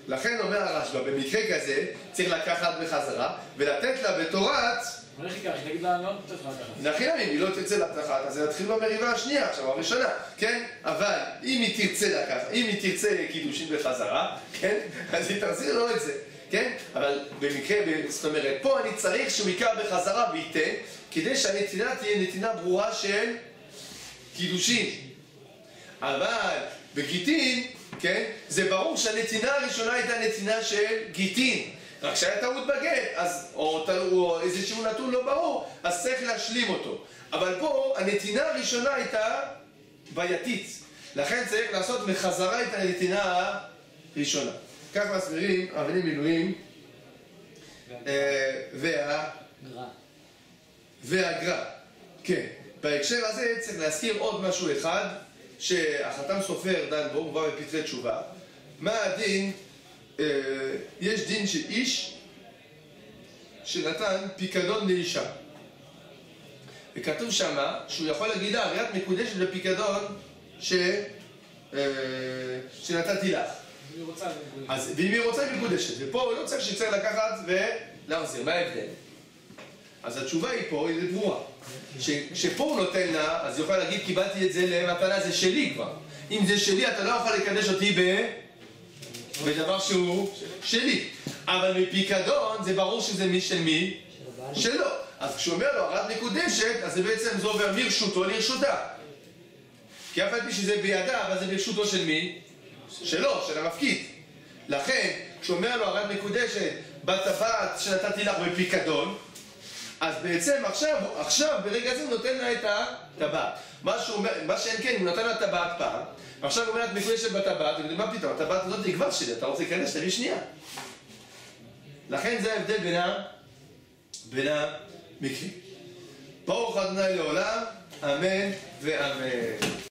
לכן אומר הרשב"א, במקרה כזה, צריך לקחת בחזרה, ולתת לה בתורת... אבל איך ייקח? תגיד לה, לא נותנת לך לקחת. נכין אם היא לא תרצה לקחת, אז זה נתחיל במריבה השנייה, עכשיו הראשונה, כן? אבל אם היא תרצה לקחת, אם היא תרצה קידושין בחזרה, כן? אז היא תחזיר לו את זה, כן? אבל במקרה, זאת אומרת, פה אני צריך שהוא ייקח בחזרה וייתן, כדי שהנתינה תהיה נתינה ברורה של קידושין. אבל בגיטין, כן? זה ברור שהנתינה הראשונה הייתה נתינה של גיטין. רק שהיה טעות בגט, או איזשהו נתון לא ברור, אז צריך להשלים אותו. אבל פה הנתינה הראשונה הייתה בעייתית. לכן צריך לעשות מחזרה את הנתינה הראשונה. כך מסבירים אבני מילואים והגר"א. כן. בהקשר הזה צריך להזכיר עוד משהו אחד שהחתם סופר דן בו, הוא בא בפתרי תשובה. מה הדין? יש דין של איש שנתן פיקדון לאישה. וכתוב שמה שהוא יכול להגיד לה, הרי את מקודשת בפיקדון שנתתי לך. היא רוצה מקודשת. אז, ואם היא רוצה היא מקודשת, ופה לא צריך שצריך לקחת ולהחזיר, מה ההבדל? אז התשובה היא פה, היא ברורה. שפה הוא נותן לה, אז היא יכולה להגיד, קיבלתי את זה למתנה, זה שלי כבר. אם זה שלי, אתה לא יכול לקדש אותי בדבר שהוא שלי. אבל מפיקדון, זה ברור שזה מי של מי? שלו. אז כשהוא אומר לו, הרת מקודשת, אז זה בעצם זה עובר מרשותו לרשותה. כי אף על פי שזה בידה, אבל זה ברשותו של מי? שלו, של המפקיד. לכן, כשהוא אומר לו, הרת מקודשת, בטבעת שנתתי לך בפיקדון, אז בעצם עכשיו ברגע זה הוא נותן לה את הטבעת. מה שאין כן, הוא נותן לה טבעת פעם, ועכשיו הוא אומר, את מקודשת בטבעת, ומה פתאום, הטבעת הזאת היא כבר שלי, אתה רוצה לקדש, תביא שנייה. לכן זה ההבדל בין המקרים. ברוך ה' לעולם, אמן ואמן.